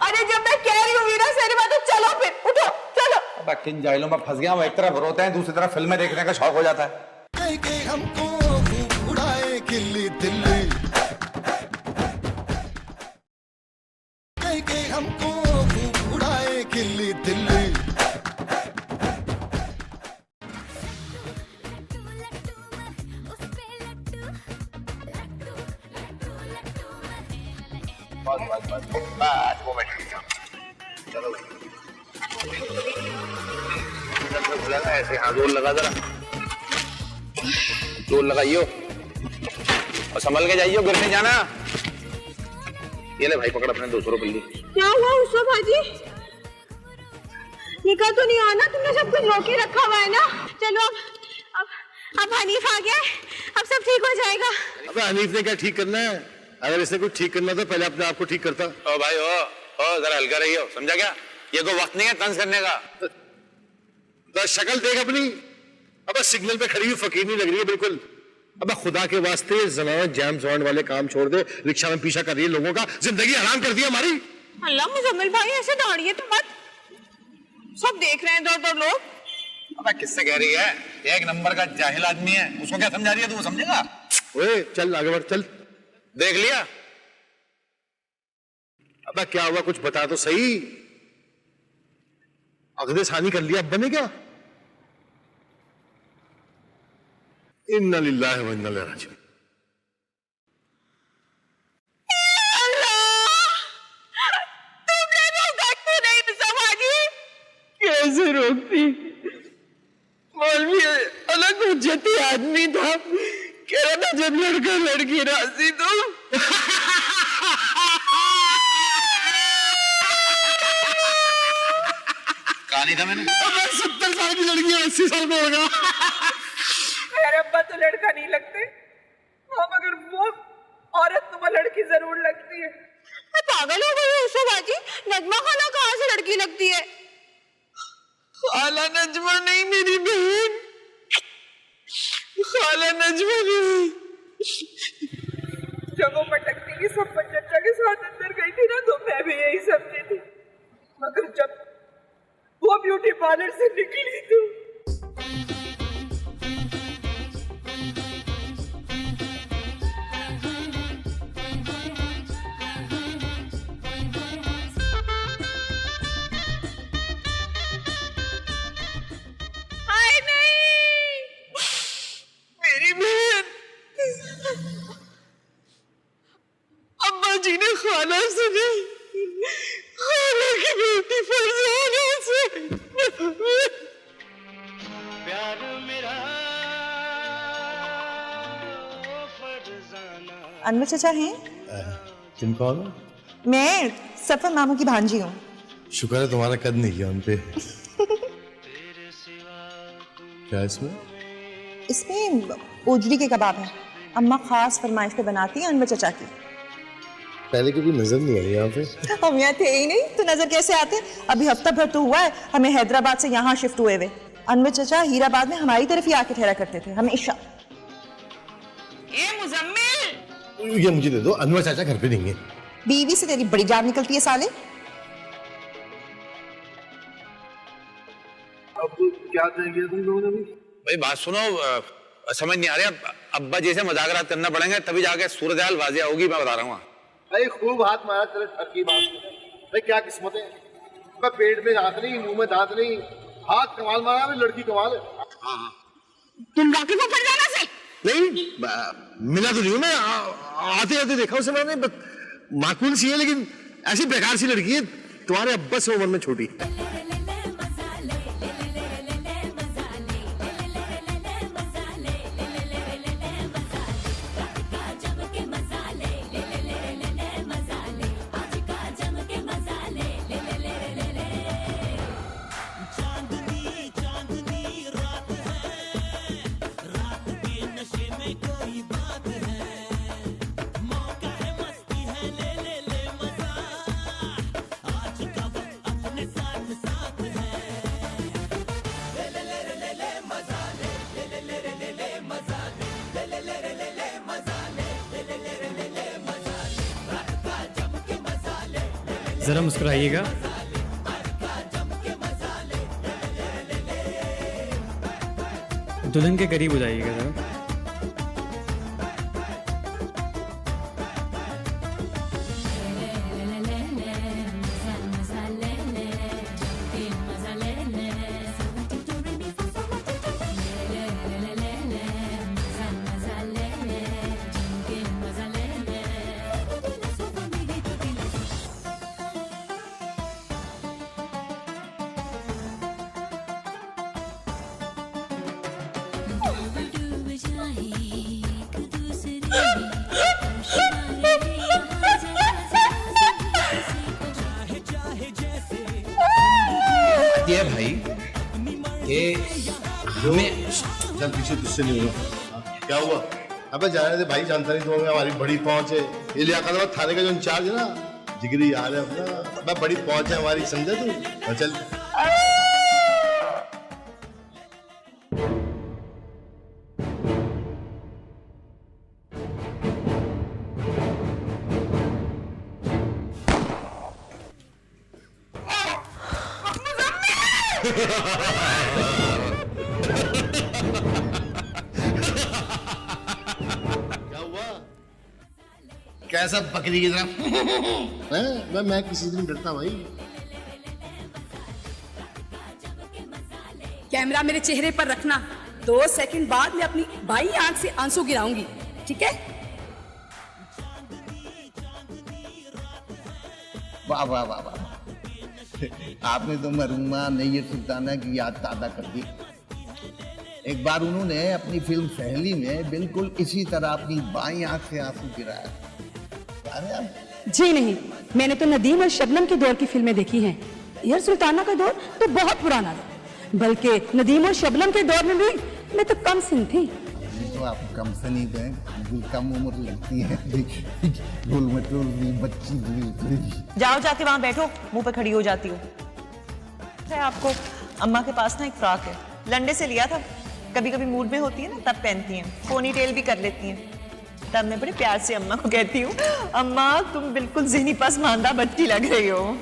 अरे जब मैं कह रही हूँ वीनस सिनेमा तो चलो, फिर उठो, चलो। अब किन जाहिलों में फंस गया हूं, एक तरफ रोते हैं, दूसरी तरफ फिल्में देखने का शौक हो जाता है। हमको उड़ाए किल्ली दिल्ली, हमको उड़ाए किल्ली दिल्ली। चलो ऐसे हाँ, जोर लगा जरा, जोर लगाइयो और संभल के जाइयो, गिर नहीं जाना। ये ले भाई, पकड़ अपने 200 रुपये ली। क्या हुआ उसको भाजी? निकल तो नहीं आना, तुमने सब कुछ रोके रखा हुआ है ना। चलो अब हनीफ आ गया, अब सब ठीक हो जाएगा। अबे हनीफ ने क्या ठीक करना है? अगर इसने कुछ ठीक करना तो पहले अपने आप को ठीक करता। ओ भाई ओ जरा हल्का रहियो, समझा क्या? ये कोई वक्त नहीं है तंज करने का। तो शक्ल देख अपनी, अब सिग्नल पे खड़ी हुई फकीर नहीं लग रही है बिल्कुल। अब खुदा के वास्ते जनाना जैम जॉइंट वाले काम छोड़ दे, रिक्शा में पीछा कर रही है लोगों का, जिंदगी हराम कर दी हमारी। अल्लाह मुजम्मिल भाई, ऐसे दौड़िए तो मत, सब देख रहे हैं दो लोग। अब किससे कह रही है? एक नंबर का जाहिल आदमी है, उसको क्या समझा रही है? तू समझेगा? ओए चल आगे बढ़, चल। देख लिया? अब क्या हुआ, कुछ बता तो सही। अगले सानी कर लिया अब्बा ने क्या? इन्ना लिल्लाहि व इन्ना इलैहि राजिऊन। कैसे रोकती? मौलवी अलग हुज्जती आदमी था, कह रहा था जब लड़का लड़की राजी तो। कहा नहीं था मैंने? 70 साल की लड़की 80 साल में होगा। मेरे अब्बा तो लड़का नहीं लगते, हाँ, मगर वो औरत तो लड़की जरूर लगती है। पागल हो गई हो बाजी, नजमा खाला कहाँ से लड़की लगती है? खाला नजमा नहीं मेरी बहन, खाला नजमा नहीं। जब वो पटकती की सब चचा के साथ अंदर गई थी ना, तो मैं भी यही समझी थी, मगर जब वो ब्यूटी पार्लर से निकली तो जी ने खाला से नहीं, खाला की बेटी फरजाना से प्यार मेरा फरजाना। अनवर चाचा हैं? तुम कौन हो? मैं सफर मामू की भांजी हूँ। शुक्र है तुम्हारा कद नहीं किया उनपे। क्या इसमें? इसमें ओजड़ी के कबाब हैं, अम्मा खास फरमाइश पे बनाती हैं अनवर चाचा की। पहले कभी नजर नहीं आई यहाँ पे। हम यहाँ थे ही नहीं तो नजर कैसे आते? अभी हफ्ता भर तो हुआ है हमें हैदराबाद से यहाँ शिफ्ट हुए हुए। अनवर चाचा हीराबाद में हमारी तरफ ही आके ठहरा करते थे हमेशा। ए मुजम्मिल, ये मुझे दे दो, अनवर चाचा घर पे नहीं है। बीवी से तेरी बड़ी जान निकलती है साले। अब क्या तय किया तुम लोगों ने भी? भाई बात सुनो, समझ नहीं आ रहा, अब्बा जी से मजाक करना पड़ेंगे तभी जाके सूरत हाल वाजिया होगी, मैं बता रहा हूँ। भाई खूब हाथ मारा तेरे ठग की बात। भाई क्या किस्मत है, पेट में हाथ नहीं, मुंह में दांत नहीं, हाथ कमाल मारा, भाई लड़की कमाल है। हाँ तुम वाकिफ हो फरजाना से? नहीं मिला तो नहीं हूँ मैं, आते आते देखा उसे मैंने, माकूल सी है लेकिन ऐसी बेकार सी लड़की है, तुम्हारे अब्बा से उम्र में छोटी। जरा मुस्कुराइएगा। दुल्हन के करीब हो जाइएगा जरा। ये भाई ये हमें चल पीछे तुझसे नहीं हुआ। क्या हुआ? अबे जाने दे भाई, जानता नहीं तुम्हें हमारी बड़ी पहुंच है। ये लियाकत थाने का जो इंचार्ज है ना, जिगरी यार है अपना, मैं बड़ी पहुंच है हमारी, समझे तू? चल क्या हुआ? कैसा बकरी की तरह? मैं किसी दिन डरता भाई। कैमरा मेरे चेहरे पर रखना, 2 सेकंड बाद मैं अपनी बाई आंख से आंसू गिराऊंगी, ठीक है? वाह वाह वाह वाह, आपने तो मरूमा नैयर सुल्ताना की याद ताज़ा कर दी। एक बार उन्होंने अपनी फिल्म सहेली में बिल्कुल इसी तरह अपनी बाईं आंख से आंसू गिराया। जी नहीं, मैंने तो नदीम और शबनम के दौर की फिल्में देखी हैं। यार सुल्ताना का दौर तो बहुत पुराना था, बल्कि नदीम और शबनम के दौर में भी मैं तो कम सिन थी। तो आप कम से नहीं दें, बिल्कुल कम उम्र लगती है, बच्ची। जाओ जाके वहां बैठो, मुंह पे खड़ी हो जाती हो। आपको अम्मा के पास ना एक फ्रॉक है, लंडे से लिया था, कभी कभी मूड में होती है ना तब पहनती हैं, पोनी टेल भी कर लेती हैं। तब मैं बड़े प्यार से अम्मा को कहती हूँ, अम्मा तुम बिल्कुल ज़हनी पसमानदा बच्ची लग रही हो।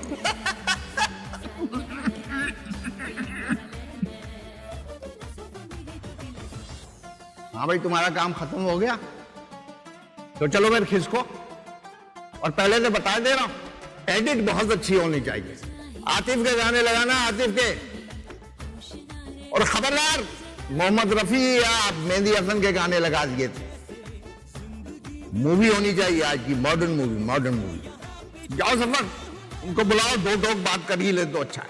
हाँ भाई, तुम्हारा काम खत्म हो गया तो चलो मेरे खिसको। और पहले से बता दे रहा हूं, एडिट बहुत अच्छी होनी चाहिए। आतिफ के गाने लगाना, आतिफ के। और खबरदार मोहम्मद रफी या मेहंदी हसन के गाने लगा दिए थे। मूवी होनी चाहिए आज की, मॉडर्न मूवी, मॉडर्न मूवी। जाओ सफर, उनको बुलाओ, 2 टोक बात कर ही ले तो अच्छा है।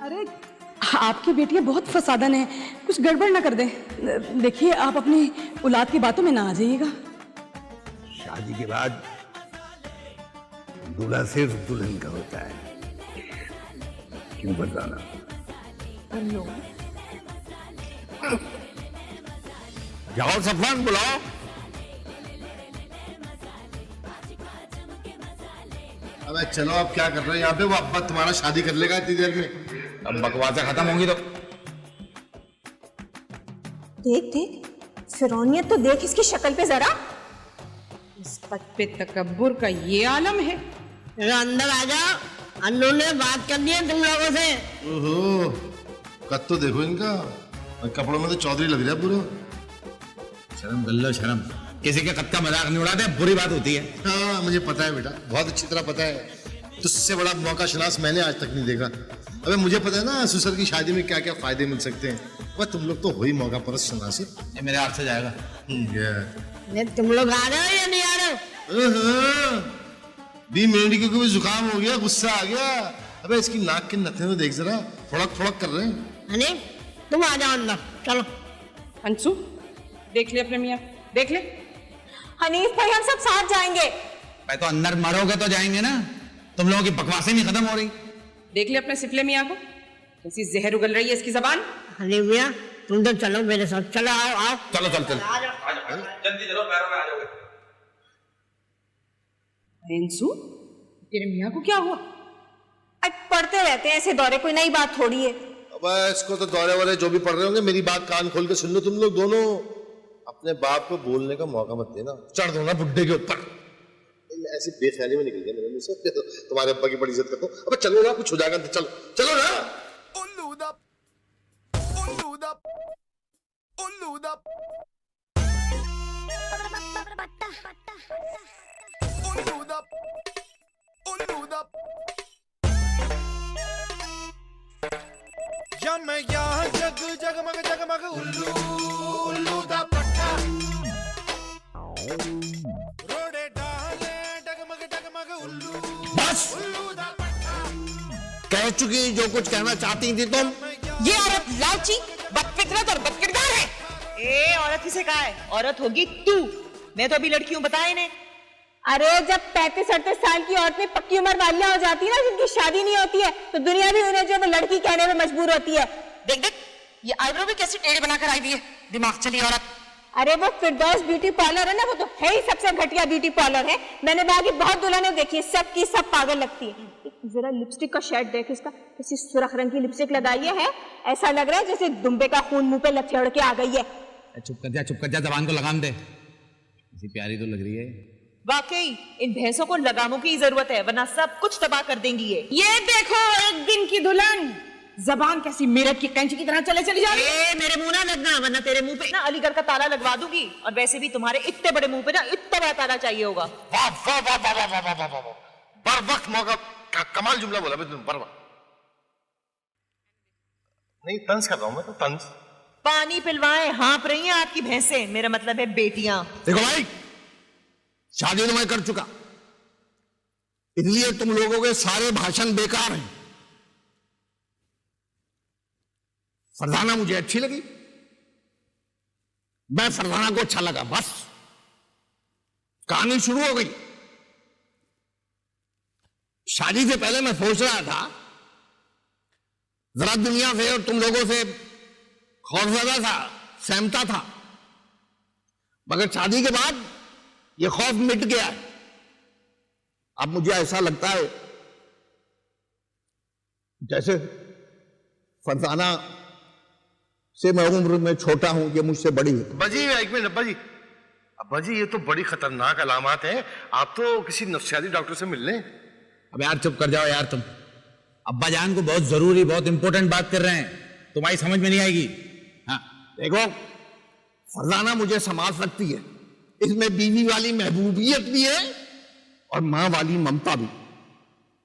अरे आपकी बेटियां बहुत फसादन है, कुछ गड़बड़ ना कर दे। देखिए आप अपनी औलाद की बातों में ना आ जाइएगा। शादी के बाद दूल्हा सिर्फ दुल्हन का होता है, क्यों बताना? जाओ सफान, बुलाओ। अबे चलो, अब क्या कर रहे हो यहाँ पे? वो अब्बा तुम्हारा शादी कर लेगा इतनी देर में। अब बकवासें खत्म होंगी तो देख देख, फिरौनियत तो देख इसकी शक्ल पे जरा। इस पद पे तकब्बुर का ये आलम है। अंदर आ जाओ, अन्नू ने बात कर दी है तुम लोगों से। ओहो, कद तो देखो इनका, कपड़ों में तो चौधरी लग रहा है पूरा। शर्म कर लो शर्म, किसी के कद का मजाक नहीं उड़ाते, बुरी बात होती है। हाँ मुझे पता है बेटा, बहुत अच्छी तरह पता है। तुझसे बड़ा मौका शनास मैंने आज तक नहीं देखा। अबे मुझे पता है ना ससुर की शादी में क्या क्या फायदे मिल सकते हैं। वह तुम लोग तो हो ही मौका परस्त शनासी। ये मेरे हाथ से जाएगा। तुम लोग आ रहे हो या नहीं आ रहे हो? बी मेंढकी को भी जुकाम हो गया, गुस्सा आ गया। अबे इसकी नाक के नथने तो देख जरा, फड़क फड़क कर रहे हैं। हनीफ तुम आ जाओ अंदर, चलो। अंशु देख ले अपने मियाँ, देख ले। हनीफ भाई हम सब साथ जाएंगे। मैं तो अंदर मरोगे तो जाएंगे ना, तुम लोगों की बकवासें नहीं खत्म हो रही। देख ले अपने सिफले मियाँ को, कैसी जहर उगल रही है इसकी जबान। हनीफ मियाँ तुम तो चलो मेरे साथ, चलो आओ आओ। चलो चल चल जल्दी चलो, पैरों में आ जाओगे। अंशु तेरे मियाँ को क्या हुआ? पढ़ते रहते हैं ऐसे दौरे, कोई नई बात थोड़ी है। अब इसको तो दौरे वाले जो भी पढ़ रहे होंगे, मेरी बात कान खोल के सुन लो तुम लोग दोनों। अपने बाप को बोलने का मौका मत देना, चढ़ दो ना बुड्ढे के ऊपर। ऐसी बेख्याली में निकल गया मेरे मुंह से, तो तुम्हारे अब्बा की बड़ी इज्जत करता हूँ। अब चलो ना, कुछ हो जाएगा, चलो चलो ना। मैं यहाँ जगमग जगमग उल्लू उल्लू दा पट्टा, रोडे डाले डगमग डगमग उल्लू बस उल्लू दा पट्टा। कह चुकी जो कुछ कहना चाहती थी तुम। ये औरत लालची, बदफितरत और बदकिरदार है। ए औरत किसे कहा है? औरत होगी तू, मैं तो अभी लड़की हूँ, बता इन्हें। अरे जब 35-38 साल की औरतें पक्की उम्र वालियां हो जाती है ना, जिनकी शादी नहीं होती है, तो दुनिया भी उन्हें जो वो लड़की कहने में मजबूर होती है। देख देख ये आईब्रो भी कैसी टेढ़ी बनाकर आई हुई है, दिमाग चली औरत। अरे वो फिरदौस ब्यूटी पार्लर है ना, वो तो है ही सबसे घटिया ब्यूटी पार्लर है। मैंने बाकी बहुत दुल्हनें देखी है, सब की सब पागल लगती है। जरा लिपस्टिक का शेड देख इसका, किसी सुरख रंग की लिपस्टिक लगाई है, ऐसा लग रहा है जैसे दुम्बे का खून मुंह पे लथेड़ के आ गई है। चुप कर जा, जबान को लगाम दे। ऐसी प्यारी तो लग रही है। वाकई इन भैंसों को लगामों की जरूरत है, वरना सब कुछ तबाह कर देंगी ये देखो एक दिन की दुल्हन, जबान कैसी मेरठ की कैंची की तरह चले चली जा रही है। मेरे मुंह ना लगना, वरना तेरे मुंह पे ना अलीगढ़ का ताला लगवा दूंगी। और वैसे भी तुम्हारे इतने बड़े मुंह पे ना इतना बड़ा ताला चाहिए होगा। बर वक्त मौका, कमाल जुमला बोला तुम, बर वक्त। नहीं तंज कर रहा हूं मैं तो, तंज। पानी पिलवाएं हाँप रही हैं आपकी भैंसें, मेरा मतलब है बेटियां। देखो भाई, शादी तो मैं कर चुका, इसलिए तुम लोगों के सारे भाषण बेकार हैं। फरजाना मुझे अच्छी लगी, मैं फरजाना को अच्छा लगा, बस कहानी शुरू हो गई। शादी से पहले मैं सोच रहा था जरा दुनिया से और तुम लोगों से खौफजदा था, सहमता था, मगर शादी के बाद ये खौफ मिट गया है। अब मुझे ऐसा लगता है जैसे फरजाना से मैं उम्र में छोटा हूं, ये मुझसे बड़ी है। अब्बा जी एक मिनट, अब्बा जी ये तो बड़ी खतरनाक अलामत है, आप तो किसी नफ्सियाती डॉक्टर से मिल लें। अब यार चुप कर जाओ यार तुम, अब्बा जान को बहुत जरूरी, बहुत इंपॉर्टेंट बात कर रहे हैं, तुम्हारी समझ में नहीं आएगी। हाँ देखो, फरजाना मुझे संभाल सकती है, इसमें बीवी वाली महबूबियत भी है और मां वाली ममता भी,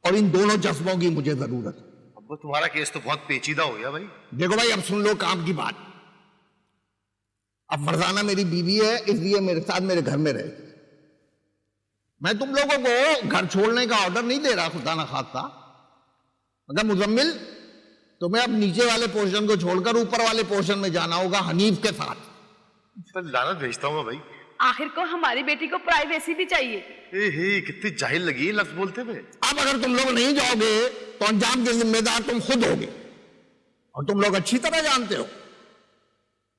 और इन दोनों जज्बों की मुझे जरूरत है। अब तुम्हारा केस तो बहुत पेचीदा हो गया भाई। देखो भाई, अब सुन लो काम की बात। अब फरजाना मेरी बीवी है, इसलिए मेरे साथ मेरे घर में रहे। मैं तुम लोगों को घर छोड़ने का ऑर्डर नहीं दे रहा, खुदा ना खास्ता, मगर मुजम्मिल तुम्हें अब नीचे वाले पोर्शन को छोड़कर ऊपर वाले पोर्शन में जाना होगा हनीफ के साथ। सर लानत भेजता हूँ भाई। आखिर को हमारी बेटी को प्राइवेसी भी चाहिए। कितनी जाहिल लगी लफ्ज बोलते हुए। अब अगर तुम लोग नहीं जाओगे तो अंजाम के जिम्मेदार तुम खुद होगे, और तुम लोग अच्छी तरह जानते हो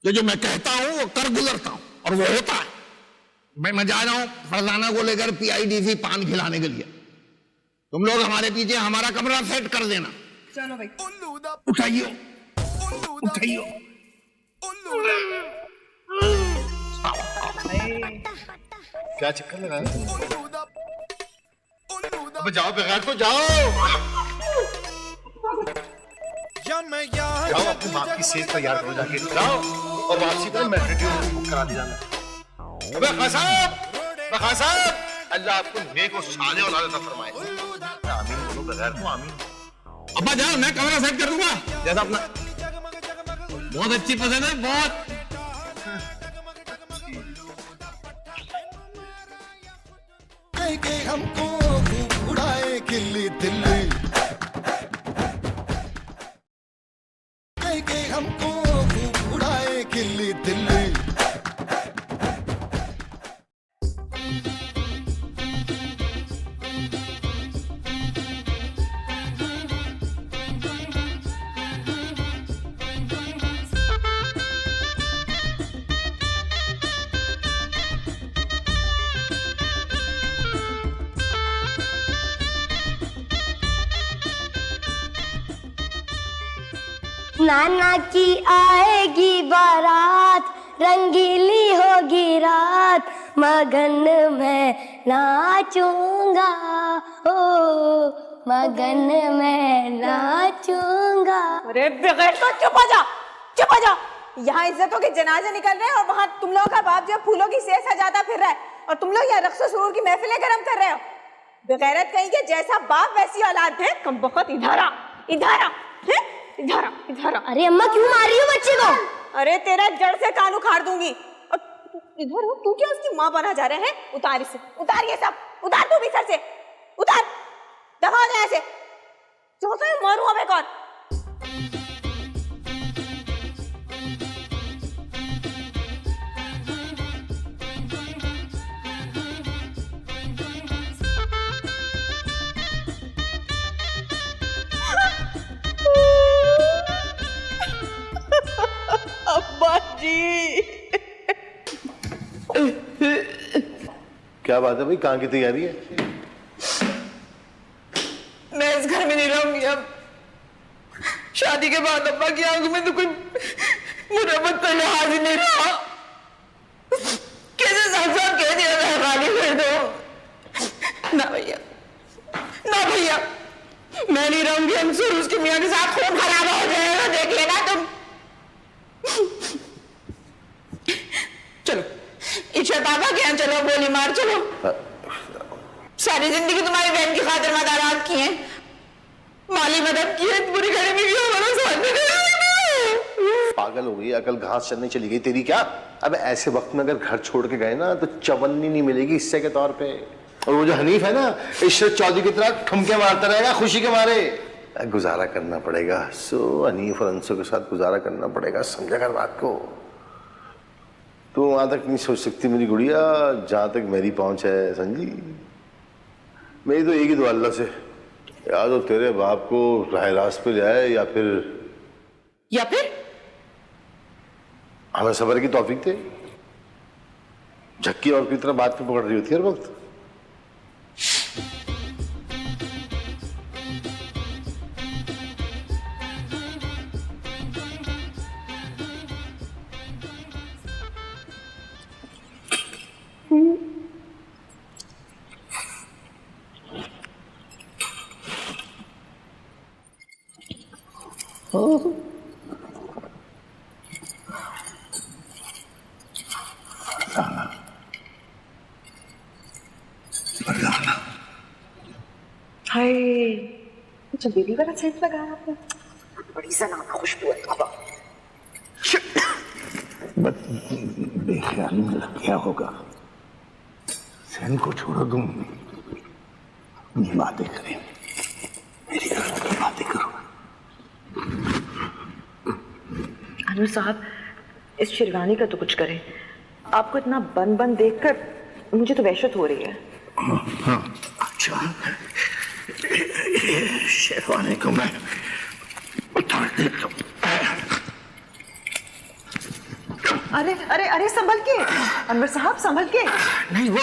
कि जो मैं कहता हूं वो कर गुजरता हूं, और वो होता है। मैं जा रहा हूं फरजाना को लेकर PIDC पान खिलाने के लिए, तुम लोग हमारे पीछे हमारा कमरा सेट कर देना। चलो भाई, उठाइयो उठाइयो। क्या चक्कर लगा? अब जाओ, बगैर तो जाओ। जाओ अपनी बाप की सेहत तैयार करो जाके, जाओ और वापसी करो मेट्रो बुक करा दी जाना। अबे खान साहब, अल्लाह आपको नेक और साले औलाद अता फरमाए। आमीन बोलो बगैर को आमीन। अब्बा जाओ, मैं कैमरा सेट कर दूंगा जैसा अपना। बहुत अच्छी पसंद है, बहुत। के हमको उड़ाए खिल्ली दिल्ली, के हमको उड़ाए खिल्ली दिल्ली। नाना की आएगी बारात, रंगीली होगी रात, मगन में नाचूंगा, ओ मगन में नाचूंगा। अरे बगैर तो चुप हो जा, चुप हो जा। यहाँ इज्जतों के जनाजे निकल रहे हैं और वहाँ तुम लोगों का बाप जो फूलों की सेज सजाता फिर रहा है और तुम लोग यहाँ रक्स सुरूर की महफिलें गरम कर रहे हो। बेगैरत कहीं के जैसा बाप वैसी औलाद है। कम बखत इधर आ, इधर आ, इधर आ, इधर आ। अरे अम्मा क्यों मार रही हो बच्चे को? अरे तेरा जड़ से कान उखाड़ दूंगी। और इधर हो, तू क्या उसकी माँ बना जा रहे हैं? उतार इसे, उतार ये सब, उतार तू भी सर से, उतार, दफा हो जाए ऐसे। जो तो मारू अब एक और। अब्बा जी। क्या बात है भाई, कहाँ की तैयारी है? मैं इस घर में नहीं रहूंगी अब। शादी के बाद अब्बा की आंखों में तो कोई मुरब्बत का लिहाज ही नहीं रहा। कैसे साफ साफ कह दिया मैं खाली कर दो। ना भैया, ना भैया, मैं नहीं रहूंगी। अंसुर उसके मियाँ के साथ खून खराब हो जाएगा, देख लेना तुम। चलो इच्छा पापा के यहाँ चलो, गोली मार चलो। सारी जिंदगी तुम्हारी बहन की खातिर मदारात की है, माली मदद की है, पूरी घड़ी में क्यों हमारा साथ नहीं दे? पागल हो गई, अकल घास चलने चली गई तेरी क्या? अब ऐसे वक्त में अगर घर छोड़ के गए ना तो चवन्नी नहीं मिलेगी हिस्से के तौर पे। और वो जो हनीफ है ना, इशरत चौधरी की तरह ठुमके मारता रहेगा खुशी के मारे। गुजारा करना पड़ेगा। सो हनीफ और अंसो के साथ गुजारा करना पड़ेगा, समझा कर बात को। तू वहां तक नहीं सोच सकती मेरी गुड़िया जहां तक मेरी पहुंच है, समझी? मेरी तो एक ही दुआ अल्लाह से, या तो तेरे बाप को राह रास्त पे जाए या फिर हमें सबर की तौफीक दे। झक्की और की तरह बात में पकड़ रही होती है हर वक्त। हाय, कुछ बेबी वाला सेंट लगाया आपने, बड़ी सनाना खुशबू है। बेख्याली में लग गया होगा। सैन को छोड़ो, तुम बातें करें, मेरी बातें करो। अनवर साहब, इस शेरवानी का तो कुछ करें। आपको इतना बन बन देखकर मुझे तो वहशत हो रही है। हाँ, अच्छा, शेरवानी को मैं उतार देता हूँ। अरे अरे अरे, संभल के अनवर साहब, संभल के। नहीं, वो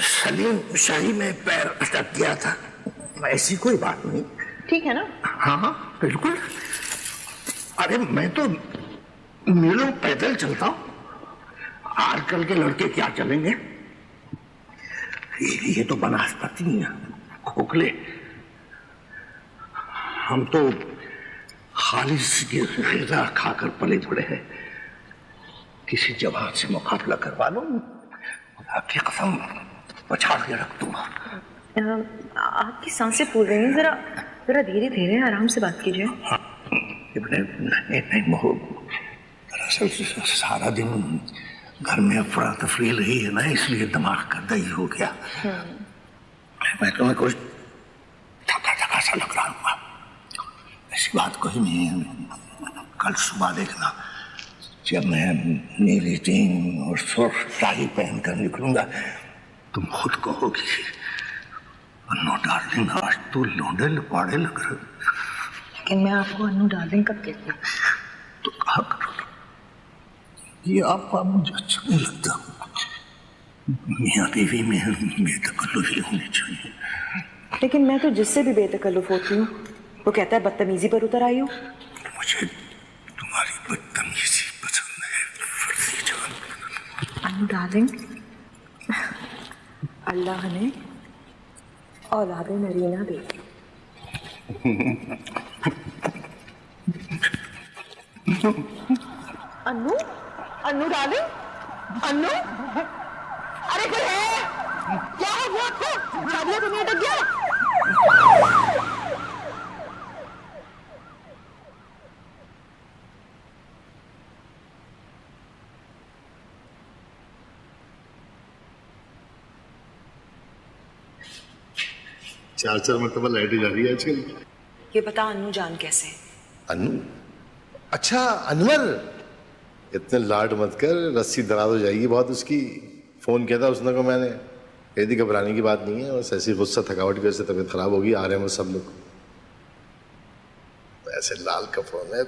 सलीम शाही में पैर अटक गया था, ऐसी कोई बात नहीं। ठीक है ना? हाँ हाँ बिल्कुल। अरे मैं तो मीलों पैदल चलता हूँ, आजकल के लड़के क्या चलेंगे? ये तो बनास्पति है, खोखले। हम तो खालिस ग़िज़ा खाकर पले बड़े हैं। किसी जवान से मुकाबला करवा लो, आपकी कसम पछाड़ के रख दूंगा। आपकी सांसें फूल रही हैं, जरा जरा धीरे धीरे आराम से बात कीजिए। नहीं मोह, दरअसल सारा दिन घर में अफरा तफरी रही है ना, इसलिए दिमाग का दही हो गया। मैं तुम्हें कुछ थका थका सा लग रहा हूँ। ऐसी बात कोई नहीं है। कल सुबह देखना, जब मैं नीली टीन और सुर्ख टाई पहनकर निकलूंगा, तुम खुद कहोगी अन्नू डार्लिंग आज तो लौंडे लपाड़े लग रहे। लेकिन मैं आपको अन्नू डार्लिंग कब कहती हूँ? तो कहा करो, ये आपका मुझे अच्छा नहीं लगता। मियाँ बीवी में बेतकल्लुफ़ी होनी चाहिए। लेकिन मैं तो जिससे भी बेतकल्लुफ होती हूँ वो कहता है बदतमीजी पर उतर आई हूँ। मुझे तुम्हारी बदतमीजी पसंद है फर्जी जान। अन्नू डार्लिंग, अल्लाह ने औलादे नरीना दी। अन्नू, अन्नू डार्लिंग, अन्नू, अरे कोई है? क्या हो गया आपको? शादी तो नहीं अटक गया? चार मरतबा लाइट जा रही है आजकल। ये बता अन्नू जान कैसे? अनु? अच्छा अनवर, इतने लाड मत कर, रस्सी दराज हो जाएगी बहुत उसकी। फोन किया था उसने को मैंने, यदि घबराने की बात नहीं है, बस ऐसी गुस्सा थकावट की वजह से तबीयत खराब होगी। आ रहे हैं वो सब लोग, ऐसे लाल कपड़ों में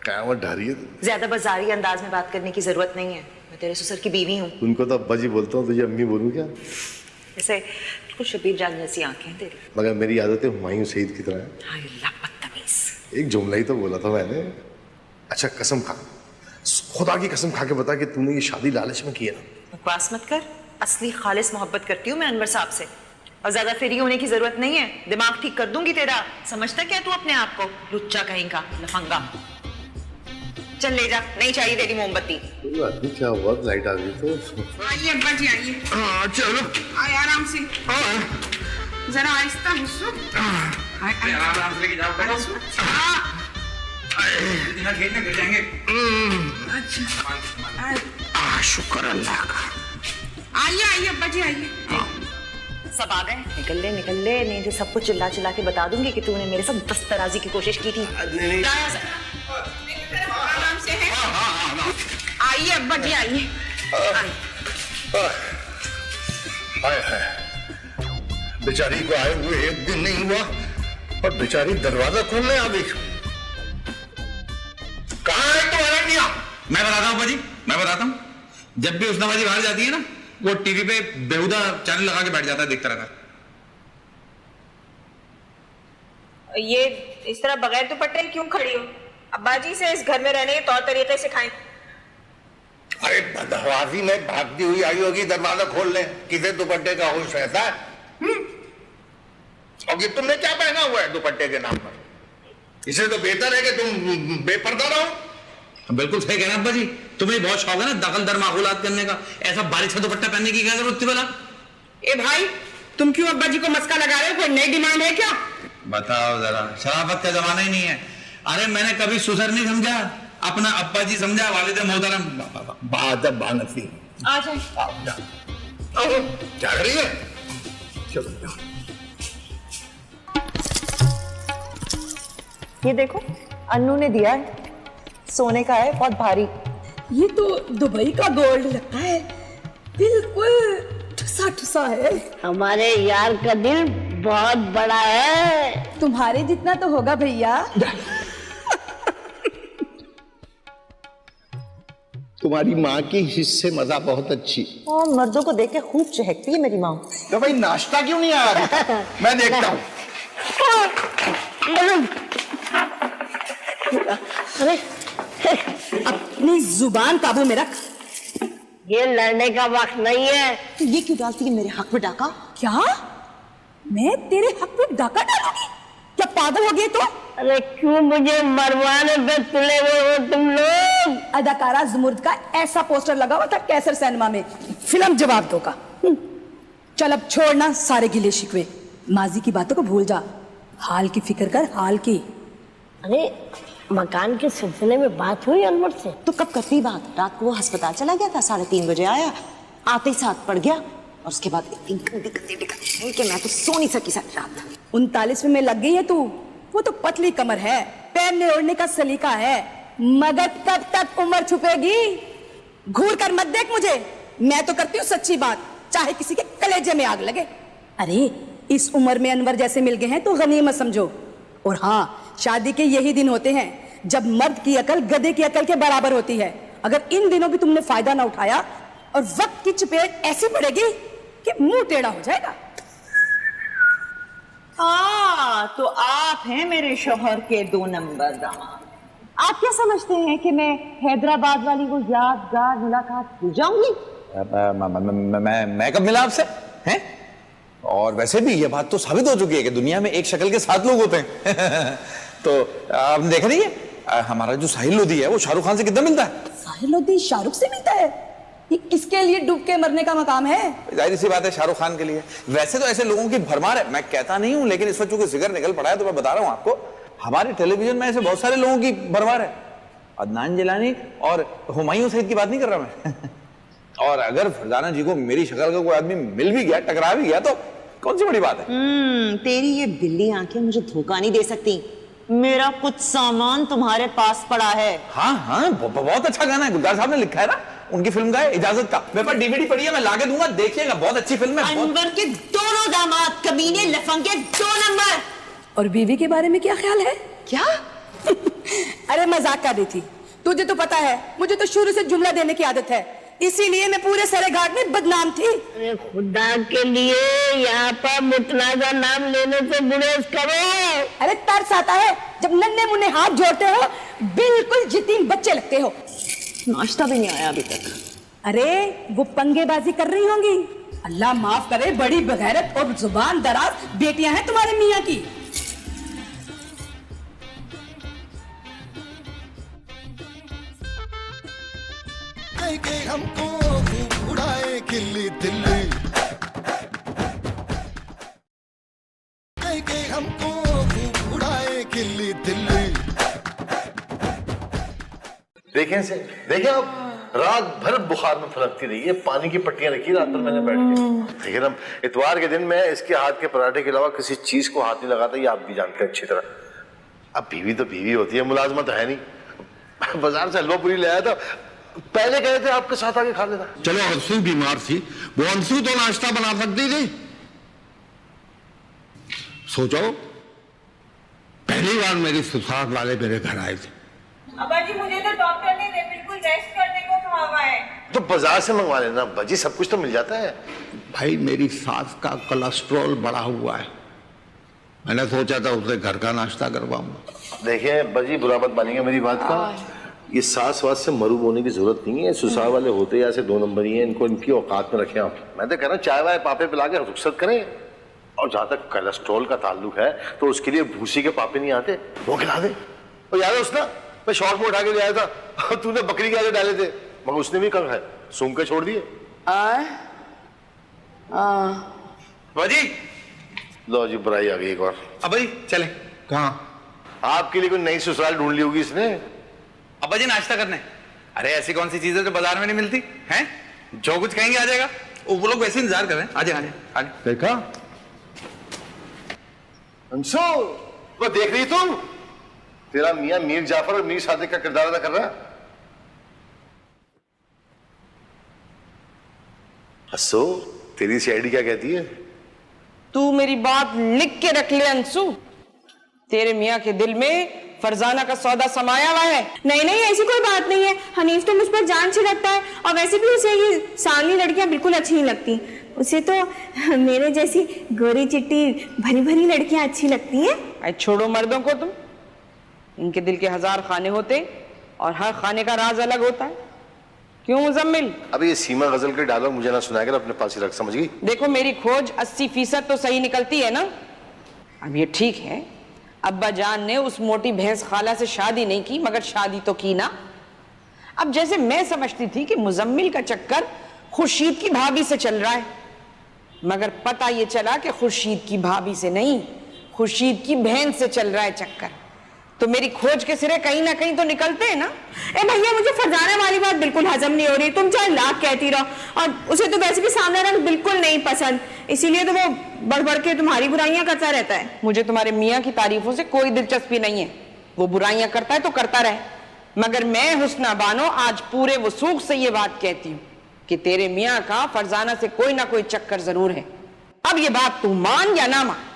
कयामत ढा रही है। ज्यादा बाजारी अंदाज में बात करने की जरूरत नहीं है, मैं तेरे ससुर की बीवी हूँ। उनको तो अब्बा जी बोलता हूँ, तुझे अम्मी बोलूँ क्या? जैसे बिल्कुल शबीर जान जैसी आंखें तेरी। मगर मेरी आदतें हुमायूं सईद की तरह है। हाय अल्लाह बदतमीज। एक जुमला ही तो बोला था मैंने। अच्छा कसम खा, खुदा की कसम खा के बता कि तूने ये शादी लालच में की है ना? बकवास मत कर, असली खालिस मोहब्बत करती हूँ मैं अनवर साहब से, और ज्यादा फ्री होने की जरूरत नहीं है। दिमाग ठीक कर दूंगी तेरा। समझता क्या तू अपने आप को? लुच्चा कहीं का लफंगा। चल ले जा, नहीं चाहिए तेरी मोमबत्ती। क्या हुआ, लाइट आ गई तो? आइए अब्बा जी आइए। चलो आए आराम से, जरा आहिस्ता हुस्सो। आराम से लेके जाओ। इतना खेल में गिर जाएंगे। अच्छा शुक्र अल्लाह का। आइए आइए अब्बा जी आइए। सब आ गए? निकल ले, नहीं तो सबको चिल्ला चिल्ला के बता दूंगी कि तूने मेरे साथ दस्तराजी की कोशिश की थी। आराम से है। आइए अब्बा जी आइए। हाय हाय, बेचारी को आए हुए एक दिन नहीं हुआ और बेचारी दरवाजा खोलने आ गई। कहाँ है तुम्हारा मियां? मैं बताता हूँ बाजी, मैं बताता हूँ। जब भी उसना बाजी बाहर जाती है ना, वो टीवी पे बेहुदा चैनल लगा के बैठ जाता है, देखता रहता है। ये इस तरह बगैर दुपट्टे क्यों खड़ी हो? अब्बा जी से इस घर में रहने के तौर तरीके सिखाएं। अरे बदहवासी में भागती हुई आई होगी दरवाजा खोलने, किसे दुपट्टे का होश रहता है? और ये तुमने क्या पहना हुआ है दुपट्टे के नाम पर? इसे तो बेहतर है कि तुम बेपर्दा रहो। बिल्कुल सही कह रहे हैं अब्बा जी, तुम्हें बहुत शौक है ना दखल दर माहौलात करने का। ऐसा बारीक सा दुपट्टा पहनने की क्या जरूरत थी भला? ए भाई, तुम क्यों अब्बा जी को मस्का लगा रहे हो? कोई नई डिमांड है क्या? बताओ जरा, शराफत का जमाना ही नहीं है। अरे मैंने कभी सुसर नहीं समझा, अपना अब्बा जी समझा, वालिद मोहतरम। बादब बानफी आ जाए। क्या कर रही है? चलो ये देखो अन्नू ने दिया है, सोने का है, बहुत भारी। ये तो दुबई का गोल्ड लगता है, बिल्कुल ठुसा ठुसा है। हमारे यार का दिल बहुत बड़ा है। तुम्हारे जितना तो होगा भैया। तुम्हारी माँ की हिस्से मजा बहुत अच्छी। और मर्दों को देख के खूब चहकती है मेरी माँ। तो भाई नाश्ता क्यों नहीं आया? मैं देखता हूँ। अरे अपनी जुबान काबू में रख। ये लड़ने का वक्त नहीं है। तो ये क्यों डालती है मेरे हक में डाका? क्या मैं तेरे हक में डाका डालूंगी? क्या पागल हो गए तो? अरे क्यों मुझे मरवाने पे तुले हुए हो तुम लोग? अदाकारा जुमुर्द का ऐसा पोस्टर लगा हुआ था कैसर सिनेमा में, फिल्म जवाब दो का। चल अब छोड़ना सारे गिले शिकवे, माजी की बातों को भूल जा, हाल की फिक्र कर, हाल की। अरे मकान के सिलसिले में बात हुई अनवर से? तो कब करती बात? रात को वो अस्पताल चला गया था, 3:30 बजे आया, आते ही साथ पड़ गया और उसके बाद इतनी गंदी कि मैं तो सो नहीं सकी सारी रात। 39 में लग गई है तू, वो तो पतली कमर है, पहनने ओढ़ने का सलीका है, मगर कब तक उम्र छुपेगी? घूर कर मत देख मुझे, मैं तो करती हूँ सच्ची बात, चाहे किसी के कलेजे में आग लगे। अरे इस उम्र में अनवर जैसे मिल गए हैं तो गनीमत समझो। और हाँ, शादी के यही दिन होते हैं जब मर्द की अकल गधे की अकल के बराबर होती है। अगर इन दिनों भी तुमने फायदा ना उठाया और वक्त की चपेट ऐसी पड़ेगी कि मुंह टेढ़ा हो जाएगा। तो आप हैं मेरे शौहर के 2 नंबर दामाद। आप क्या समझते हैं कि मैं हैदराबाद वाली वो यादगार मुलाकात भूल जाऊंगी? मैं कब मिला आपसे हैं? और वैसे भी ये बात तो साबित हो चुकी है कि दुनिया में एक शक्ल के 7 लोग होते हैं। तो आपने देखा नहीं है हमारा जो साहिल लोधी है वो शाहरुख खान से कितना मिलता है? साहिल लोधी शाहरुख से मिलता है? ये किसके लिए डूब के मरने का मकाम है? जाहिर सी बात है शाहरुख खान के लिए। वैसे तो ऐसे लोगों की भरमार है, मैं कहता नहीं हूं, लेकिन इस वक्त चूंकि जिक्र निकल पड़ा है तो मैं बता रहा हूं आपको, हमारे टेलीविजन में ऐसे बहुत सारे लोगों की भरमार है। अदनान जिलानी और हुमायूं सईद की बात नहीं कर रहा मैं। और अगर फरजाना जी को मेरी शक्ल का कोई आदमी मिल भी गया, टकरा भी गया, तो कौन सी बड़ी बात है? तेरी ये बिल्ली आंखें मुझे धोखा नहीं दे सकती। मेरा कुछ सामान तुम्हारे पास पड़ा है। हाँ, बहुत अच्छा गाना है, गुलजार साहब ने लिखा है ना, उनकी फिल्म का है इजाजत का। मेरे पास डीवीडी पड़ी है, मैं लाके दूंगा, देखिएगा, बहुत अच्छी फिल्म है। अनवर के दोनों दामाद कमीने लफंगे 2 नंबर। और बीवी के बारे में क्या ख्याल है? क्या? अरे मजाक कर रही थी, तुझे तो पता है मुझे तो शुरू से जुमला देने की आदत है, इसीलिए मैं पूरे सरे घाट में बदनाम थी। अरे खुदा के लिए यहाँ पर मुतला का नाम लेने से गुरेज करो। अरे तरस आता है जब नन्हे मुन्ने हाथ जोड़ते हो, बिल्कुल यतीम बच्चे लगते हो। नाश्ता भी नहीं आया अभी तक। अरे वो पंगेबाजी कर रही होंगी। अल्लाह माफ करे, बड़ी बगैरत और जुबान दराज बेटियां हैं तुम्हारे मियाँ की। के हमको उड़ाए खिल्ली दिल्ली, के हमको उड़ाए खिल्ली दिल्ली। देखें से देखें आप, रात भर बुखार में फलकती रही है, पानी की पट्टियां रखी रात भर मैंने बैठ के। लेकिन हम इतवार के दिन में इसके हाथ के पराठे के अलावा किसी चीज को हाथ नहीं लगाता, ये आप भी जानते हैं अच्छी तरह। अब बीवी तो बीवी होती है, मुलाजमत है नहीं। बाजार से हलवा पूरी ले आया था, पहले कहे थे आपके साथ आके खा लेना। चलो अंशु बीमार थी, वो अंशु तो नाश्ता बना सकती थी। सोचो, पहली बार मेरी ससुराल वाले मेरे घर आए थे। अब्बा जी मुझे तो डॉक्टर ने बिल्कुल रेस्ट करने को कहा हुआ है। तो बाजार से मंगवा लेना बाजी, सब कुछ तो मिल जाता है। भाई मेरी सास का कोलेस्ट्रॉल बढ़ा हुआ है, मैंने सोचा था उसे घर का नाश्ता करवाऊंगा। देखिए बाजी, बुरा मत मानिएगा मेरी बात का, ये सास वास से मरूब होने की जरूरत नहीं है। ससुराल वाले होते या से 2 नंबर ही हैं, इनको इनकी औकात में रखें आप। मैं तो कह रहा हूँ चाय वाय पापे पिला के रुखसत करें। और जहां तक कोलेस्ट्रॉल का ताल्लुक है तो उसके लिए भूसी के पापे नहीं आते, वो खिला दे। और याद है उसने, मैं शॉर्ट में उठा के ले आया था, तूने बकरी के आगे डाले थे, मगर उसने भी कहा है सूंघ के छोड़ दिए। बाजी लो जी, बुराई आ गई एक बार। अब भाई चले। कहाँ? आपके लिए कोई नई ससुराल ढूंढ ली होगी इसने। अब्बा जी नाश्ता करने। अरे ऐसी कौन सी चीज है जो बाजार में नहीं मिलती हैं? जो कुछ कहेंगे आ जाएगा। वो लोग वैसे इंतजार कर रहे हैं, आजा आजा आजा। देखा अंशु, वो देख रही तुम, तेरा मियां मीर जाफर और मीर सादिक का किरदार अदा कर रहा है। हंसो, तेरी सीआईडी क्या कहती है? तू मेरी बात लिख के रख ले अंशु, तेरे मियाँ के दिल में फरजाना का सौदा समाया हुआ है। नहीं नहीं, ऐसी कोई बात नहीं है। हनीफ तो मुझ पर जान छिड़कता है, और वैसे भी उसे ये सांवली लड़कियां बिल्कुल अच्छी नहीं लगती। उसे तो मेरे जैसी गोरी चिट्टी भरी भरी लड़कियां अच्छी लगती हैं। छोड़ो मर्दों को तुम, इनके दिल के 1000 खाने होते और हर खाने का राज अलग होता है। क्यों मुजम्मिल? अभी ये सीमा गजल के डायलॉग मुझे ना सुनाएगा, अपने पास ही रख, समझ गई? देखो मेरी खोज 80% तो सही निकलती है ना। अब ये ठीक है, अब्बा जान ने उस मोटी भैंस खाला से शादी नहीं की, मगर शादी तो की ना। अब जैसे मैं समझती थी कि मुजम्मिल का चक्कर खुर्शीद की भाभी से चल रहा है, मगर पता ये चला कि खुर्शीद की भाभी से नहीं, खुर्शीद की बहन से चल रहा है चक्कर। तो मेरी खोज के सिरे कहीं ना कहीं तो निकलते हैं ना। ए भैया, मुझे फरजाना वाली बात बिल्कुल हजम नहीं हो रही। तुम चाहे लाख कहती रहो, और उसे तो वैसे भी सामने रंग बिल्कुल नहीं पसंद, इसीलिए तो वो बढ़ बढ़ के तुम्हारी बुराइयां करता रहता है। मुझे तुम्हारे मियाँ की तारीफों से कोई दिलचस्पी नहीं है। वो बुराइयां करता है तो करता रहे, मगर मैं हुस्ना बानो आज पूरे वसूख से ये बात कहती हूँ कि तेरे मियाँ का फरजाना से कोई ना कोई चक्कर जरूर है। अब ये बात तू मान या ना मान।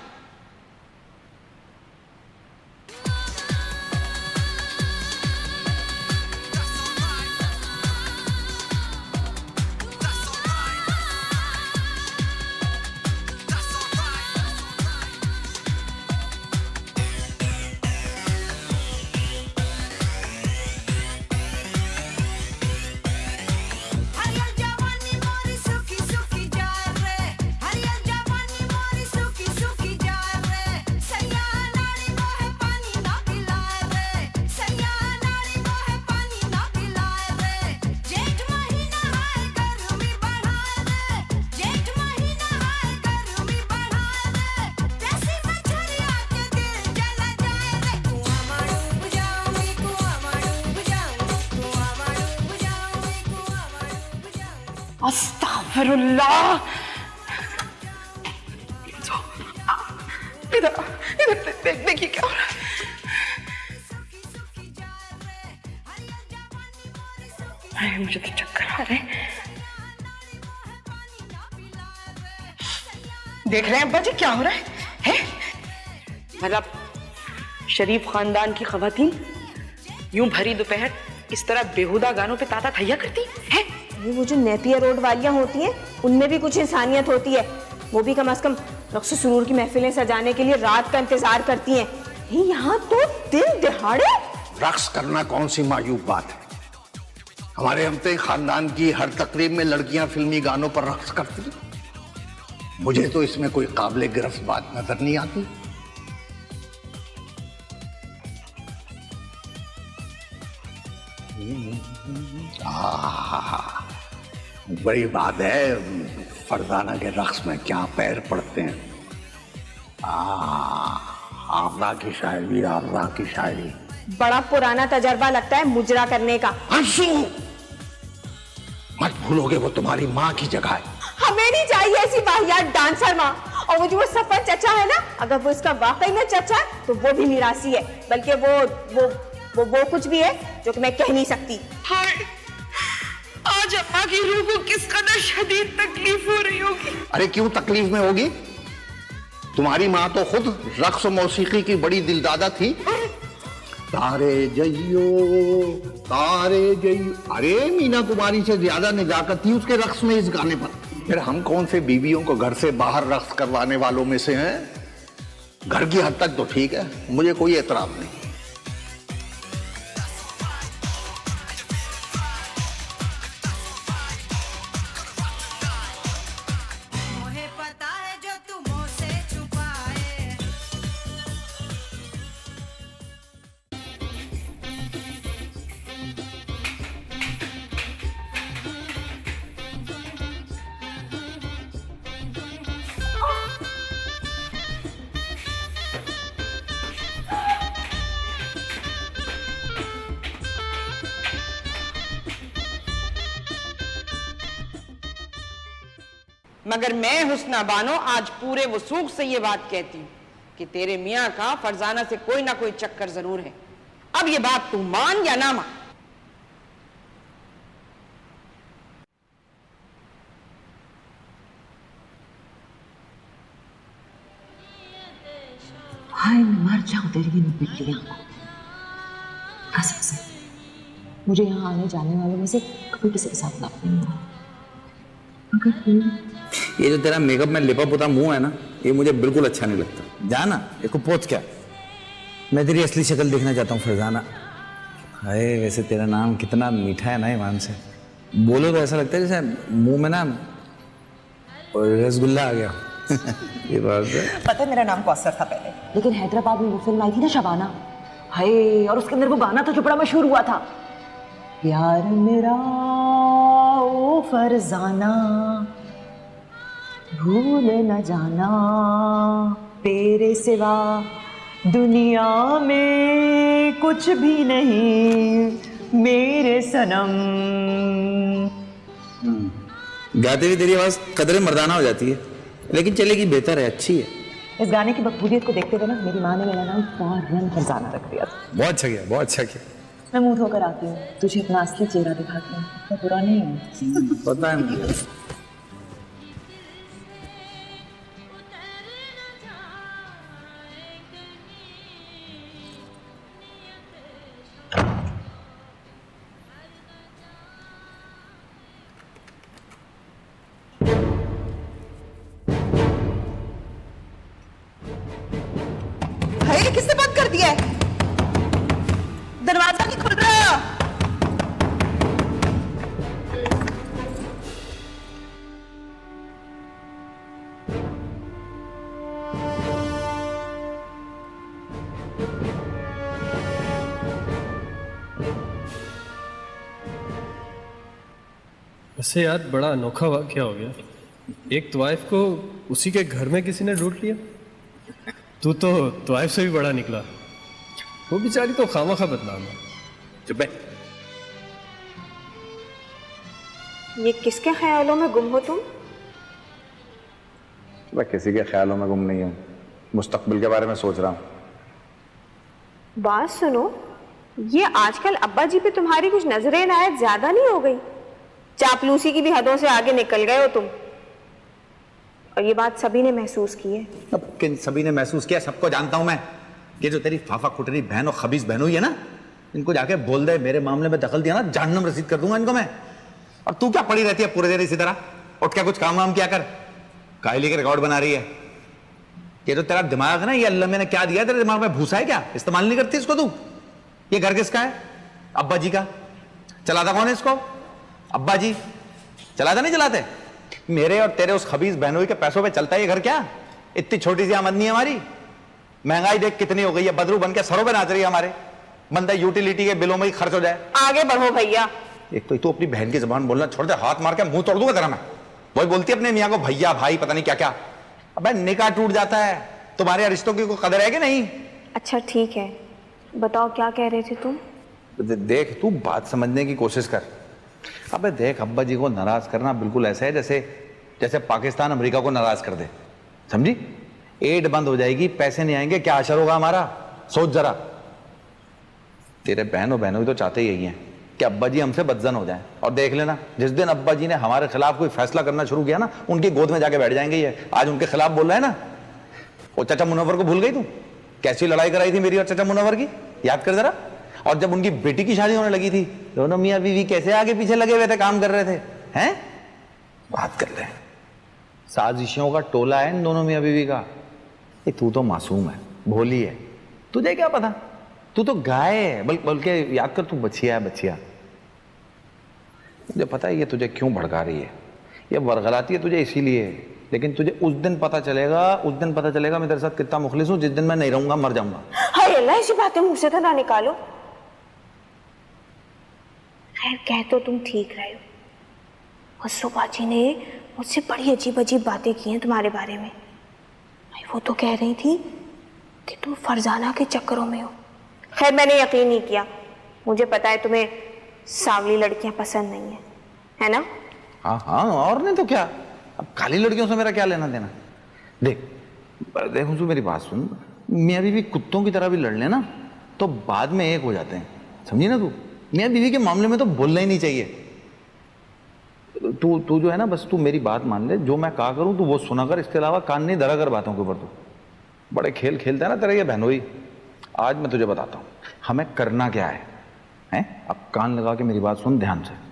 अस्तगफिरुल्लाह। इधर इधर देखिए क्या हो रहा है। अरे मुझे तो चक्कर आ रहे हैं। देख रहे हैं अब्बा जी क्या हो रहा है? मतलब शरीफ खानदान की खवातीन यूं भरी दोपहर इस तरह बेहुदा गानों पे ताता थैया करती है। वो जो नेपियर रोड वालियां होती हैं, उनमें भी कुछ इंसानियत होती है। वो भी कम से कम रक्स सुरूर की महफिलें सजाने के लिए रात का इंतजार करती हैं। यहाँ तो दिन दिहाड़े रक्स करना कौन सी मायूब बात है। हमारे हमते खानदान की हर तकरीब में लड़कियां फिल्मी गानों पर रक्स करती। मुझे तो इसमें कोई काबिल गिरफ्त बात नजर नहीं आती। बड़ी बात है, फरजाना के रक्स में क्या पैर पड़ते हैं। आर्रा की शायरी, आर्रा की शायरी। बड़ा पुराना तजर्बा लगता है मुजरा करने का। अंशु, मत भूलोगे वो तुम्हारी माँ की जगह है। हमें नहीं चाहिए ऐसी वाहियात डांसर माँ। और वो जो वो सफर चचा है ना, अगर वो इसका वाकई में चचा है तो वो भी निराशी है, बल्कि वो कुछ भी है जो कि मैं कह नहीं सकती। हाय, आज अम्मा की रूह को किस कदर शदीद तकलीफ हो रही होगी। अरे क्यों तकलीफ में होगी? तुम्हारी माँ तो खुद रक्स और मौसीकी की बड़ी दिलदादा थी। तारे जइयो तारे जइयो। अरे मीना कुमारी से ज्यादा निजाकत थी उसके रक्स में इस गाने पर। फिर हम कौन से बीवियों को घर से बाहर रक्स करवाने वालों में से हैं? घर की हद तक तो ठीक है, मुझे कोई एतराज नहीं। मगर मैं हुस्ना बानो आज पूरे वसूख से ये बात कहती हूँ कि तेरे मियाँ का फरजाना से कोई ना कोई चक्कर जरूर है। अब ये बात तू मान या ना मान। हाय मैं मर जाऊं तेरी इन बिल्लियों को। कसम से मुझे यहाँ आने जाने वालों में से कभी किसी के साथ लव नहीं हुआ। ये जो तेरा मेकअप में लिपा पुता मुंह है ना, ये मुझे बिल्कुल अच्छा नहीं लगता। जाना इसको पोंछ क्या, मैं तेरी असली शक्ल देखना चाहता हूँ फरजाना। हाय वैसे तेरा नाम कितना मीठा है ना ईमान से। बोलो तो ऐसा लगता है जैसे मुंह में ना रसगुल्ला आ गया। ये बात है। पता है मेरा नाम कौसर था पहले, लेकिन हैदराबाद में वो फिल्म आई थी ना शबाना, हाय, और उसके अंदर वो गाना तो जो बड़ा मशहूर हुआ था, प्यार मेरा ओ फरजाना भूल न जाना तेरे सिवा दुनिया में कुछ भी नहीं मेरे सनम। गाते हुए तेरी आवाज कदरे मर्दाना हो जाती है, लेकिन चलेगी, बेहतर है, अच्छी है। इस गाने की मकबूलियत को देखते हुए ना मेरी माँ ने मेरा नाम फौरन फरजाना रख दिया। बहुत अच्छा किया, बहुत अच्छा किया। मैं मुंह धोकर आती हूँ, तुझे अपना असली चेहरा दिखाती हूँ, इतना बुरा नहीं है। पता है मुझे। भाई किसने बंद कर दिया है? दरवाजा नहीं खुल रहा। वैसे यार बड़ा अनोखा वाकया हो गया। एक तवाइफ को उसी के घर में किसी ने लूट लिया। तू तो तवाइफ से भी बड़ा निकला। वो बेचारी तो खामखा बदनाम है। चुप है। ये किसके ख्यालों में गुम हो तुम? मैं किसी के ख्यालों में गुम नहीं हूँ, मुस्तकबिल के बारे में सोच रहा हूँ। बात सुनो, ये आजकल अब्बा जी पे तुम्हारी कुछ नजरें इनायत ज्यादा नहीं हो गई? चापलूसी की भी हदों से आगे निकल गए हो तुम, और ये बात सभी ने महसूस की है। अब किन सभी ने महसूस किया? सबको जानता हूं मैं। ये जो तेरी फाफा खुटरी बहन और खबीस बहन हुई है ना, इनको जाके बोल दे मेरे मामले में दखल दिया ना, जहन्नम रसीद कर दूंगा इनको मैं। और तू क्या पड़ी रहती है पूरे देर इसी तरह? उठ क्या कुछ काम वाम क्या कर। कायली के रिकॉर्ड बना रही है। ये जो तेरा दिमाग है ना, ये अल्लाह मैंने क्या दिया तेरे दिमाग में? भूसा है क्या? इस्तेमाल नहीं करती इसको तू? ये घर किसका है? अब्बा जी का। चलाता कौन है इसको? अब्बा जी। चलाता नहीं चलाते? मेरे और तेरे उस खबीस बहनोई के पैसों पे चलता है ये घर क्या? इतनी छोटी सी आमदनी है हमारी। महंगाई देख कितनी हो गई है, बदरू बन के सरों पे नाच रही है हमारे। बंदा यूटिलिटी के बिलों में ही खर्च हो जाए। आगे बढ़ो भैया। एक तो तू अपनी बहन की जबान बोलना छोड़ दे, हाथ मार के मुंह तोड़ दूंगा तेरा मैं। वही बोलती है अपने मियाँ को भैया भाई पता नहीं क्या क्या। अबे निकाह टूट जाता है, तुम्हारे रिश्तों की कोई कदर है कि नहीं? अच्छा ठीक है, बताओ क्या कह रहे थे तुम? देख तू बात समझने की कोशिश कर। अबे देख, अब्बा जी को नाराज करना बिल्कुल ऐसा है जैसे जैसे पाकिस्तान अमेरिका को नाराज कर दे, समझी? एड बंद हो जाएगी, पैसे नहीं आएंगे, क्या असर होगा हमारा? सोच जरा। तेरे बहन और बहनों तो चाहते ही यही हैं कि अब्बा जी हमसे बदजन हो जाएं। और देख लेना, जिस दिन अब्बा जी ने हमारे खिलाफ कोई फैसला करना शुरू किया ना, उनकी गोद में जाके बैठ जाएंगे ये। आज उनके खिलाफ बोल रहा है ना। वो चाचा मुनव्वर को भूल गई तू? कैसी लड़ाई कराई थी मेरी और चाचा मुनव्वर की, याद कर जरा। और जब उनकी बेटी की शादी होने लगी थी, दोनों मियाँ बीवी कैसे आगे पीछे लगे हुए थे, काम कर रहे थे। हैं? बात कर रहे हैं। साजिशों का टोला है इन दोनों मियाँ बीवी का। ये तू तो मासूम है, भोली है, तुझे क्या पता? तू तो गाय है, बल्कि याद कर, तू बछिया है, बछिया। मुझे पता है ये तुझे क्यों भड़का रही है, ये वरगलाती है तुझे इसीलिए। लेकिन तुझे उस दिन पता चलेगा मैं तेरे साथ कितना मुखलिस हूं, जिस दिन मैं नहीं रहूंगा, मर जाऊंगा। हाय अल्लाह, ऐसी बातें मुंह से तो ना निकालो। खैर कह तो तुम ठीक रहे हो। हस्सो बाजी ने मुझसे बड़ी अजीब अजीब बातें की हैं तुम्हारे बारे में। वो तो कह रही थी कि तुम फरजाना के चक्करों में हो। खैर मैंने यकीन नहीं किया, मुझे पता है तुम्हें सांवली लड़कियां पसंद नहीं है ना? हाँ हाँ, और नहीं तो क्या। अब काली लड़कियों से मेरा क्या लेना देना। देख हुजूर, मेरी बात सुन। मियाँ बीवी कुत्तों की तरह भी लड़ लेना तो बाद में एक हो जाते हैं, समझी ना तू? मियाँ बीवी के मामले में तो बोलना ही नहीं चाहिए। तू जो है ना, बस तू मेरी बात मान ले। जो मैं कहा करूँ तू वो सुना कर, इसके अलावा कान नहीं धरा कर बातों के ऊपर। तू बड़े खेल खेलता है ना तेरा ये बहनोई। आज मैं तुझे बताता हूँ हमें करना क्या है, हैं? अब कान लगा के मेरी बात सुन ध्यान से।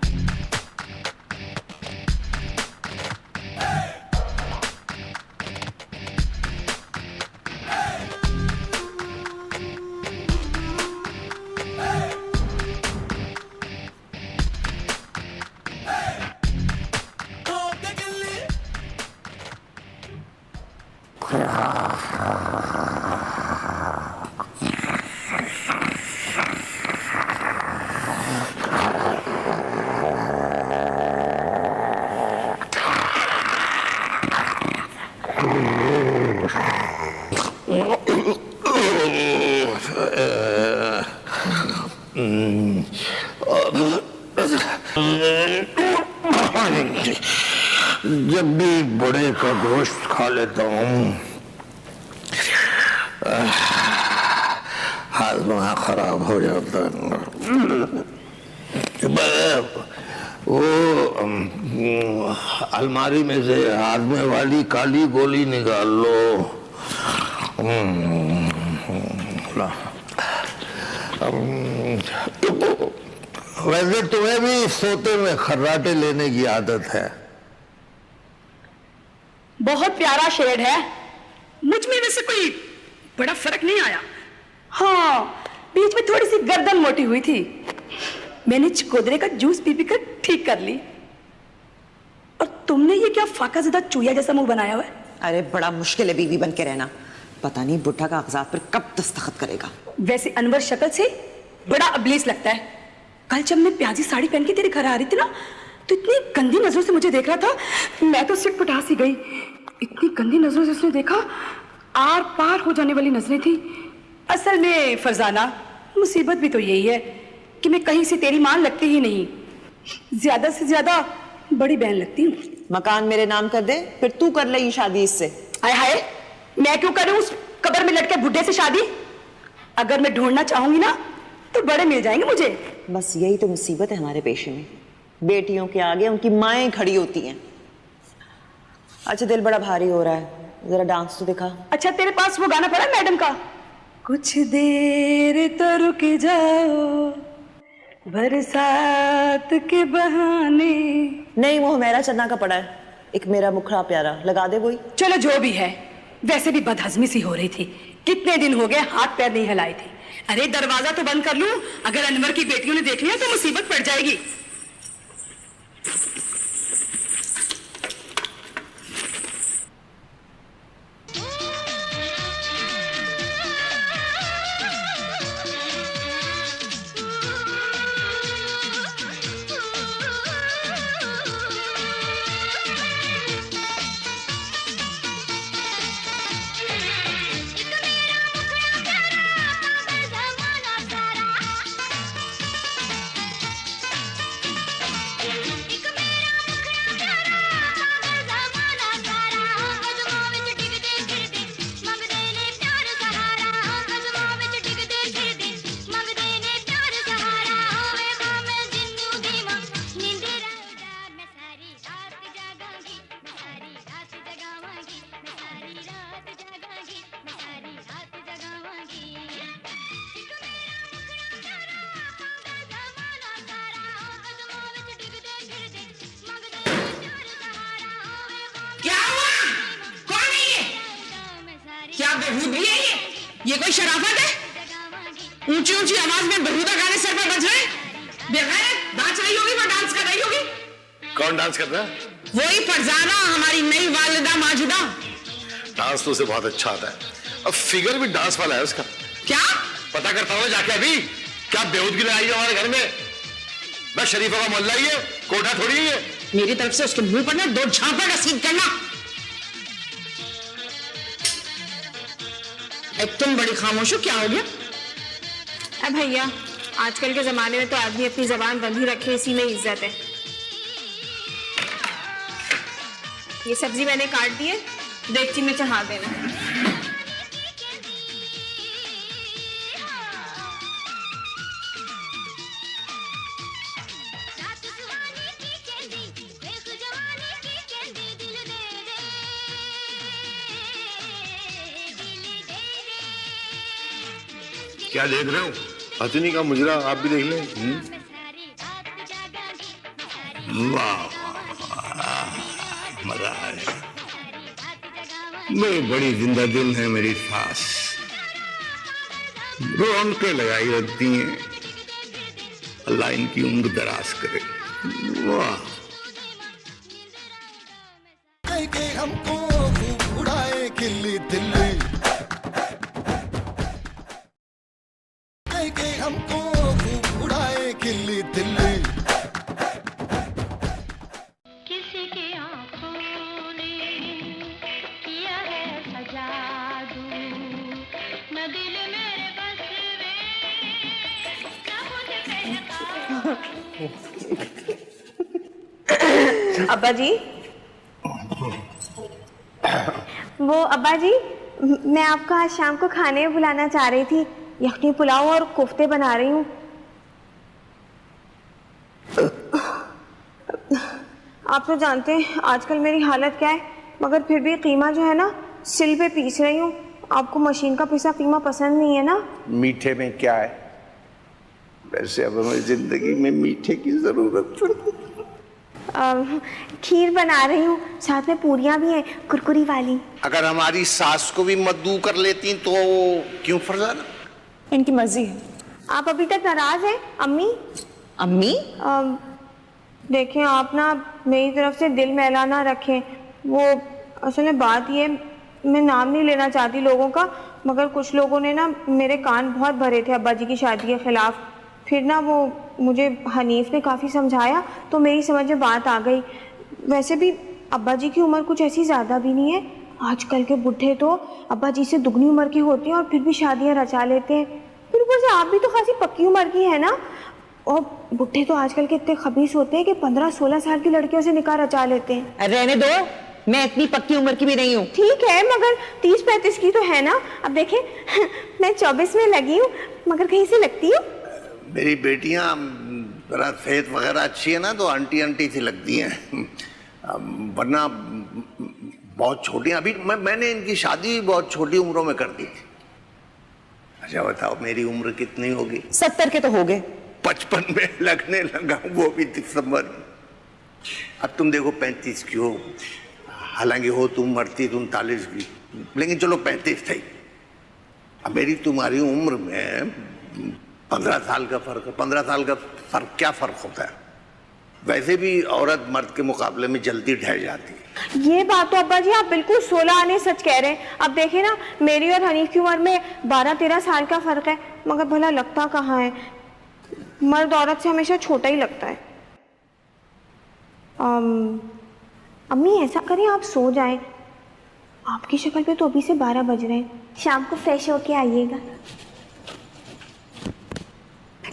जब भी बड़े का गोश्त खा लेता हूँ हाजमा खराब हो जाता है। वो अलमारी में से हाजमे वाली काली गोली निकाल लो। वैसे तुम्हें भी सोते में खर्राटे लेने की आदत है। बहुत प्यारा शेड है, मुझ में वैसे कोई बड़ा फर्क नहीं आया। हाँ, बीच में थोड़ी सी गर्दन मोटी हुई थी, मैंने चकोदरे का जूस पी पी कर ठीक कर ली। और तुमने ये क्या फाका ज़दा चूया जैसा मुंह बनाया हुआ है? अरे बड़ा मुश्किल है बीवी बन के रहना, पता नहीं बुढ़ा कागजात पर कब दस्तखत करेगा। वैसे अनवर शक्ल से बड़ा अबलीस लगता है। कल जब मैं प्याजी साड़ी पहन के तेरे घर आ रही थी ना, तो इतनी गंदी नजरों से मुझे देख रहा था, मैं तो सिटपटा सी गई। इतनी गंदी नजरों से उसने देखा, आर पार हो जाने वाली नजरें थी। असल में फरजाना, मुसीबत भी तो यही है कि मैं कहीं से तेरी मान लगती ही नहीं, ज्यादा से ज्यादा बड़ी बहन लगती हूँ। मकान मेरे नाम कर दे, फिर तू कर ले शादी इससे। हाय हाय, मैं क्यों करूँ उस कब्र में लटके बुढ़े से शादी? अगर मैं ढूंढना चाहूंगी ना तो बड़े मिल जाएंगे मुझे। बस यही तो मुसीबत है हमारे पेशे में, बेटियों के आगे उनकी माएं खड़ी होती हैं। अच्छा दिल बड़ा भारी हो रहा है, जरा डांस तो दिखा। अच्छा तेरे पास वो गाना पड़ा मैडम का, कुछ देर तो रुक जाओ बरसात के बहाने। नहीं, वो मेरा चन्ना का पड़ा है, एक मेरा मुखड़ा प्यारा, लगा दे वही। चलो जो भी है, वैसे भी बदहजमी सी हो रही थी, कितने दिन हो गए हाथ पैर नहीं हिलाए थे। अरे दरवाजा तो बंद कर लूं, अगर अनवर की बेटियों ने देख लिया तो मुसीबत पड़ जाएगी। ये कोई शराफत है? ऊंची ऊंची आवाज में बेहुदा गाने सर पर बज रहे, बेगैरत नाच रही होगी, वो डांस कर रही होगी। कौन डांस कर रहा है? वही फरजाना, हमारी नई वालिदा माजिदा। डांस तो उसे बहुत अच्छा आता है, अब फिगर भी डांस वाला है उसका। क्या पता करता हूँ जाके अभी, क्या बेहूदगी लाई है हमारे घर में? बस शरीफों का मोहल्ला ही है, कोठा थोड़ी ही है। मेरी तरफ से उसके मुंह पर ना 2 झापड़ का सीन करना। तुम बड़ी खामोश हो, क्या हो गया? अब भैया, आजकल के जमाने में तो आदमी अपनी जबान बंद ही रखे, इसी में इज्जत है। ये सब्जी मैंने काट दी है, देगची में चढ़ा देना। क्या देख रहे हो? हथनी का मुजरा, आप भी देख लें। वाह, मजा आया। मैं बड़ी जिंदा दिल है मेरी सास, रौनकें लगाई रखती हैं, अल्लाह इनकी उम्र दराज करे। वाह, के हमको उड़ाए खिल्ली दिल्ली, के हमको उड़ाए खिल्ली दिल्ली। किसी की आंखों ने किया है सजा दूं, न दिल मेरे बस में, न मुझे अब्बा जी, वो अब्बा जी, मैं आपको आज शाम को खाने में बुलाना चाह रही थी। यखनी पुलाव और कोफ्ते बना रही हूँ। आप तो जानते हैं आजकल मेरी हालत क्या है, मगर फिर भी कीमा जो है ना सिल पे पीस रही हूँ। आपको मशीन का पिसा कीमा पसंद नहीं है ना? मीठे में क्या है? वैसे अब हमें जिंदगी में मीठे की जरूरत खीर बना रही हूँ, साथ में पूरियाँ भी हैं कुरकुरी वाली। अगर हमारी सास को भी मद्दू कर लेती तो क्यों फरजाना? इनकी मर्जी है। आप अभी तक नाराज हैं अम्मी? अम्मी? देखें आप ना मेरी तरफ से दिल मैला ना रखें। वो असल में बात ये, मैं नाम नहीं लेना चाहती लोगों का, मगर कुछ लोगों ने ना मेरे कान बहुत भरे थे अब्बा जी की शादी के खिलाफ। फिर ना वो मुझे हनीफ ने काफ़ी समझाया तो मेरी समझ में बात आ गई। वैसे भी अब्बा जी की उम्र कुछ ऐसी ज़्यादा भी नहीं है। आजकल के बुढ़े तो अब्बा जी से दुगनी उम्र के होते हैं और फिर भी शादियाँ रचा लेते हैं। फिर ऊपर से आप भी तो खासी पक्की उम्र की है ना। और बुढ़े तो आजकल के इतने खबीस होते हैं कि 15-16 साल की लड़कियों से निकाह रचा लेते हैं। रहने दो, मैं इतनी पक्की उम्र की भी नहीं हूँ। ठीक है, मगर 30-35 की तो है ना। अब देखें मैं 24 में लगी हूँ, मगर कहीं से लगती हूँ। मेरी बेटियां जरा सेहत वगैरह अच्छी है ना तो आंटी आंटी सी लगती हैं, वरना बहुत छोटी। अभी मैंने इनकी शादी बहुत छोटी उम्रों में कर दी थी। अच्छा बताओ मेरी उम्र कितनी होगी? 70 के तो हो गए। 55 में लगने लगा, वो भी दिसंबर। अब तुम देखो 35 की हो, हालांकि हो तुम मरती 39 की, लेकिन चलो 35 थी। अब मेरी तुम्हारी उम्र में 15 साल का फर्क है। 15 साल का फर्क क्या फर्क होता है? वैसे भी औरत मर्द के मुकाबले में जल्दी ढह जाती है। ये बात तो अब्बा जी आप बिल्कुल 16 आने सच कह रहे हैं। अब देखिए ना मेरी और हनीफ की उम्र में 12-13 साल का फर्क है, मगर भला लगता कहाँ है। मर्द औरत से हमेशा छोटा ही लगता है। अम्मी ऐसा करें आप सो जाएं, आपकी शक्ल पे तो अभी से 12 बज रहे हैं। शाम को फ्रेश होके आइएगा।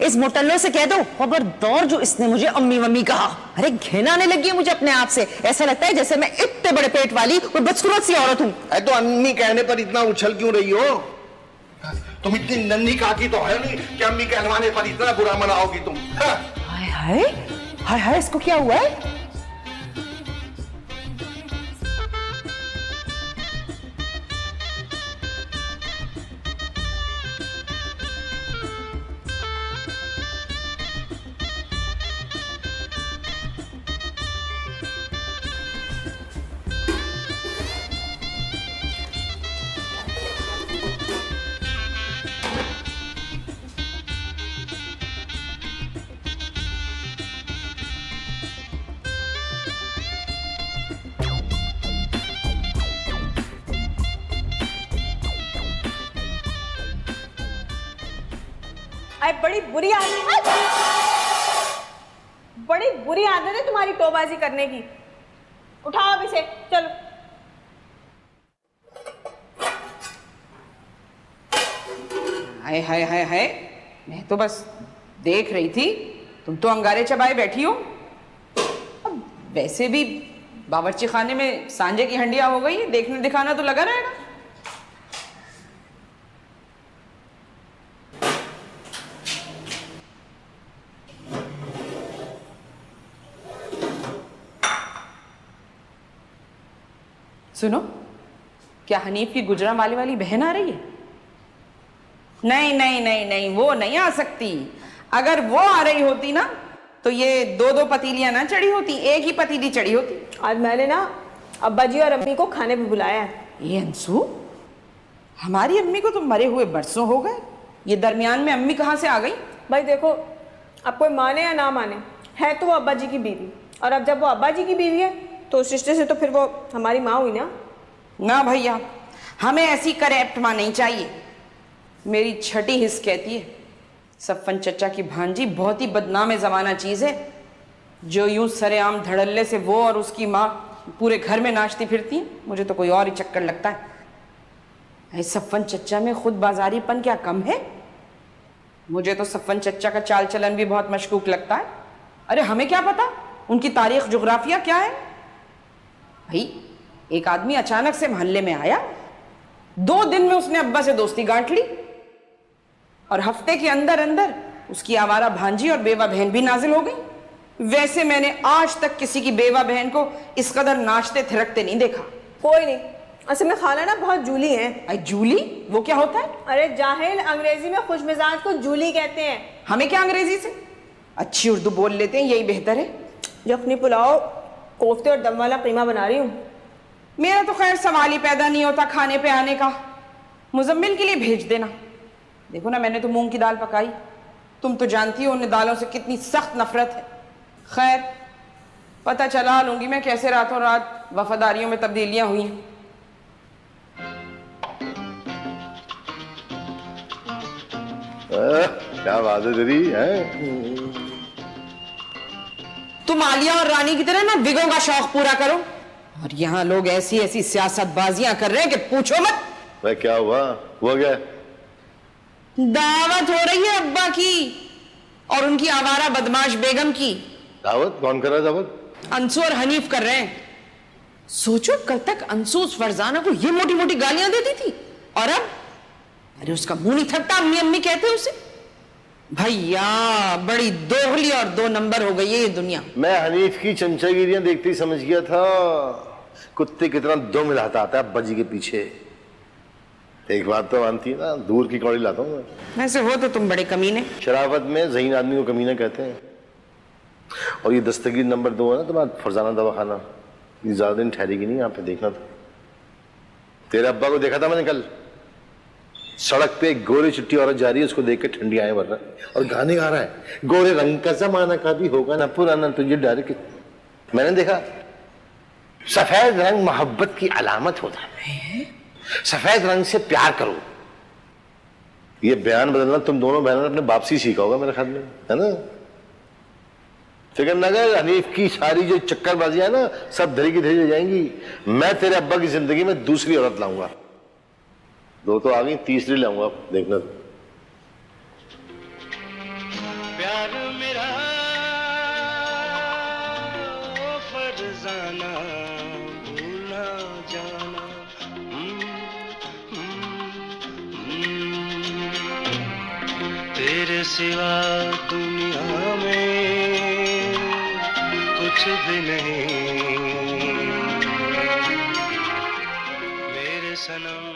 इस मोटल्लो से कह दो खबरदार जो इसने मुझे अम्मी मम्मी कहा। अरे घिन आने लगी है मुझे अपने आप से। ऐसा लगता है जैसे मैं इतने बड़े पेट वाली कोई बदसूरत सी औरत हूँ। तो अम्मी कहने पर इतना उछल क्यों रही हो? तुम इतनी नन्ही काकी तो है नहीं कि अम्मी कहलवाने पर इतना बुरा मनाओगी तुम। हाय हाय हाय हाय, इसको क्या हुआ है? बड़ी बुरी आदत है तुम्हारी टोबाजी करने की। उठाओ अभी से, चलो। हाय हाय हाय हाय, मैं तो बस देख रही थी, तुम तो अंगारे चबाए बैठी हो। अब वैसे भी बावर्ची खाने में सांझे की हंडियां हो गई, देखने दिखाना तो लगा रहेगा। सुनो, क्या हनीफ की गुजरांवाले वाली बहन आ रही है? नहीं नहीं नहीं नहीं, वो नहीं आ सकती। अगर वो आ रही होती ना तो ये 2-2 पतीलियां ना चढ़ी होती, एक ही पतीली चढ़ी होती। आज मैंने ना अब्बा जी और अम्मी को खाने पे बुलाया है। ये अंशु, हमारी अम्मी को तो मरे हुए बरसों हो गए, ये दरमियान में अम्मी कहाँ से आ गई? भाई देखो, अब कोई माने या ना माने, है तो वो अब्बा जी की बीवी, और अब जब वो अब्बा जी की बीवी है तो उस रिश्ते से तो फिर वो हमारी माँ हुई ना। ना भैया, हमें ऐसी करैप्ट माँ नहीं चाहिए। मेरी छठी हिस्स कहती है सफ़न चचा की भांजी बहुत ही बदनाम ज़माना चीज़ है, जो यूं सरेआम धड़ल्ले से वो और उसकी माँ पूरे घर में नाचती फिरती हैं। मुझे तो कोई और ही चक्कर लगता है। सफ़न चचा में खुद बाजारीपन क्या कम है? मुझे तो सफन चच्चा का चाल चलन भी बहुत मशकूक लगता है। अरे हमें क्या पता उनकी तारीख जुग्राफिया क्या है। भाई एक आदमी अचानक से मोहल्ले में आया, 2 दिन में उसने अब्बा से दोस्ती गांठ ली और हफ्ते के अंदर अंदर उसकी आवारा भांजी और बेवा बहन भी नाजिल हो गई। वैसे मैंने आज तक किसी की बेवा बहन को इस कदर नाचते थिरकते नहीं देखा। कोई नहीं, असल में खाला ना बहुत जूली है। जूली? वो क्या होता है? अरे जाहिल, अंग्रेजी में खुशमिजाज को जूली कहते हैं। हमें क्या अंग्रेजी से, अच्छी उर्दू बोल लेते हैं, यही बेहतर है। यखनी पुलाव, कोफ्ते और दम वाला कीमा बना रही हूँ। मेरा तो खैर सवाल ही पैदा नहीं होता खाने पे आने का। मुजम्मिल के लिए भेज देना। देखो ना, मैंने तो मूंग की दाल पकाई, तुम तो जानती हो उन दालों से कितनी सख्त नफरत है। खैर पता चला लूंगी मैं कैसे रातों रात वफादारियों में तब्दीलियां हुई हैं। क्या बात है तेरी है? तुम आलिया और रानी की तरह ना विगों का शौक पूरा करो, और यहाँ लोग ऐसी ऐसी सियासतबाजियां कर रहे हैं कि पूछो मत। भाई क्या हुआ? हुआ क्या? दावत हो रही है अब्बा की और उनकी आवारा बदमाश बेगम की। दावत? कौन कर रहा है दावत? अंसू और हनीफ कर रहे हैं। सोचो कल तक अंसू उस फरजाना को ये मोटी मोटी गालियां देती थी, और अब अरे उसका मुंह नहीं थकता, अम्मी अम्मी कहते उसे। भैया बड़ी दोहली और 2 नंबर हो गई है ये दुनिया। मैं हनीफ की चमचागिरियां देखते ही समझ गया था कुत्ते कितना दो मिलाता आता है अब्बा जी के पीछे। एक बात तो मानती है ना, दूर की कौड़ी लाता हूँ मैं। वैसे हो तो तुम बड़े कमीने। शराफत में ज़हीन आदमी को कमीना कहते हैं। और ये दस्तगीर नंबर 2 है ना तुम्हारा फरजाना दवाखाना, ये ज्यादा दिन ठहरेगी नहीं, यहाँ पे देखना था। तेरे अब्बा को देखा था मैंने कल, सड़क पे एक गोरी चिट्टी औरत जा रही है, उसको देख के ठंडी आए भर रहा है और गाने गा रहा है, गोरे रंग का जमाना का भी होगा ना पुराना तुझे डर के। मैंने देखा सफेद रंग मोहब्बत की अलामत होता है, सफेद रंग से प्यार करो। ये बयान बदलना तुम दोनों बहनों ने अपने बाप से सीखा होगा मेरे ख्याल में, है ना? फिक्र न कर, हनीफ की सारी जो चक्करबाजियां है ना सब धरी की धरी हो जाएंगी। मैं तेरे अब्बा की जिंदगी में दूसरी औरत लाऊंगा। 2 तो आ गई, तीसरी लाऊंगा, देखना। प्यार मेरा फरजाना भूला जाना, तेरे सिवा दुनिया में कुछ भी नहीं मेरे सनम।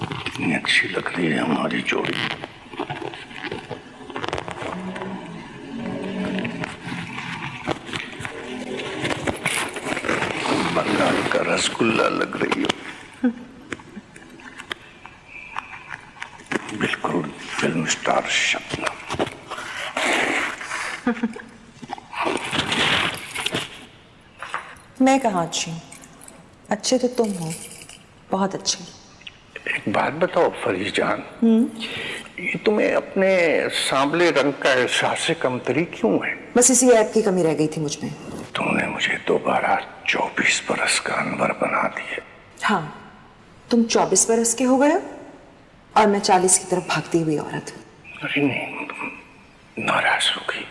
कितनी अच्छी लग रही है हमारी जोड़ी। बंगाल का रसगुल्ला लग रही हो, बिल्कुल फिल्म स्टार शबनम। मैं कहाँ अच्छी हूँ? अच्छे तो तुम हो, बहुत अच्छे। एक बात बताओ फरीद जान, ये तुम्हें अपने सांवले रंग का एहसास से कमतरी क्यों है? बस इसी ऐप की कमी रह गई थी मुझ में। तुमने मुझे दोबारा 24 बरस का अनवर बना दिया। हाँ, तुम 24 बरस के हो गए हो और मैं 40 की तरफ भागती हुई औरत। अरे नहीं, तुम नाराज हो गई,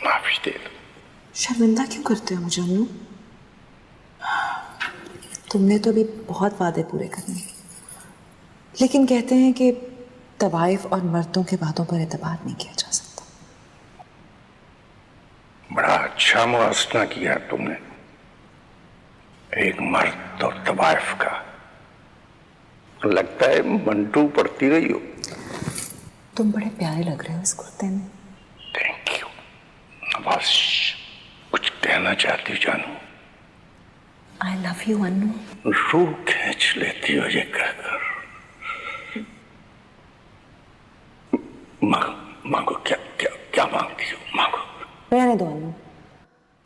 माफी दे दो। शर्मिंदा क्यों करते हो मुझे अम्मू? तुमने तो अभी बहुत वादे पूरे करने, लेकिन कहते हैं कि तवाइफ और मर्दों के वादों पर एतबार नहीं किया जा सकता। बड़ा अच्छा मुआवजा किया तुमने, एक मर्द और तवाइफ का। लगता है मंटू पढ़ती रही हो। तुम बड़े प्यारे लग रहे हो इस कुर्ते में। Thank you. बस कुछ कहना चाहती हो जानू? आई लव यू अनु। रूह खींच लेती हो ये कहकर। मांगो, क्या क्या क्या मांगती हो? मांगो। रहने दो अनु,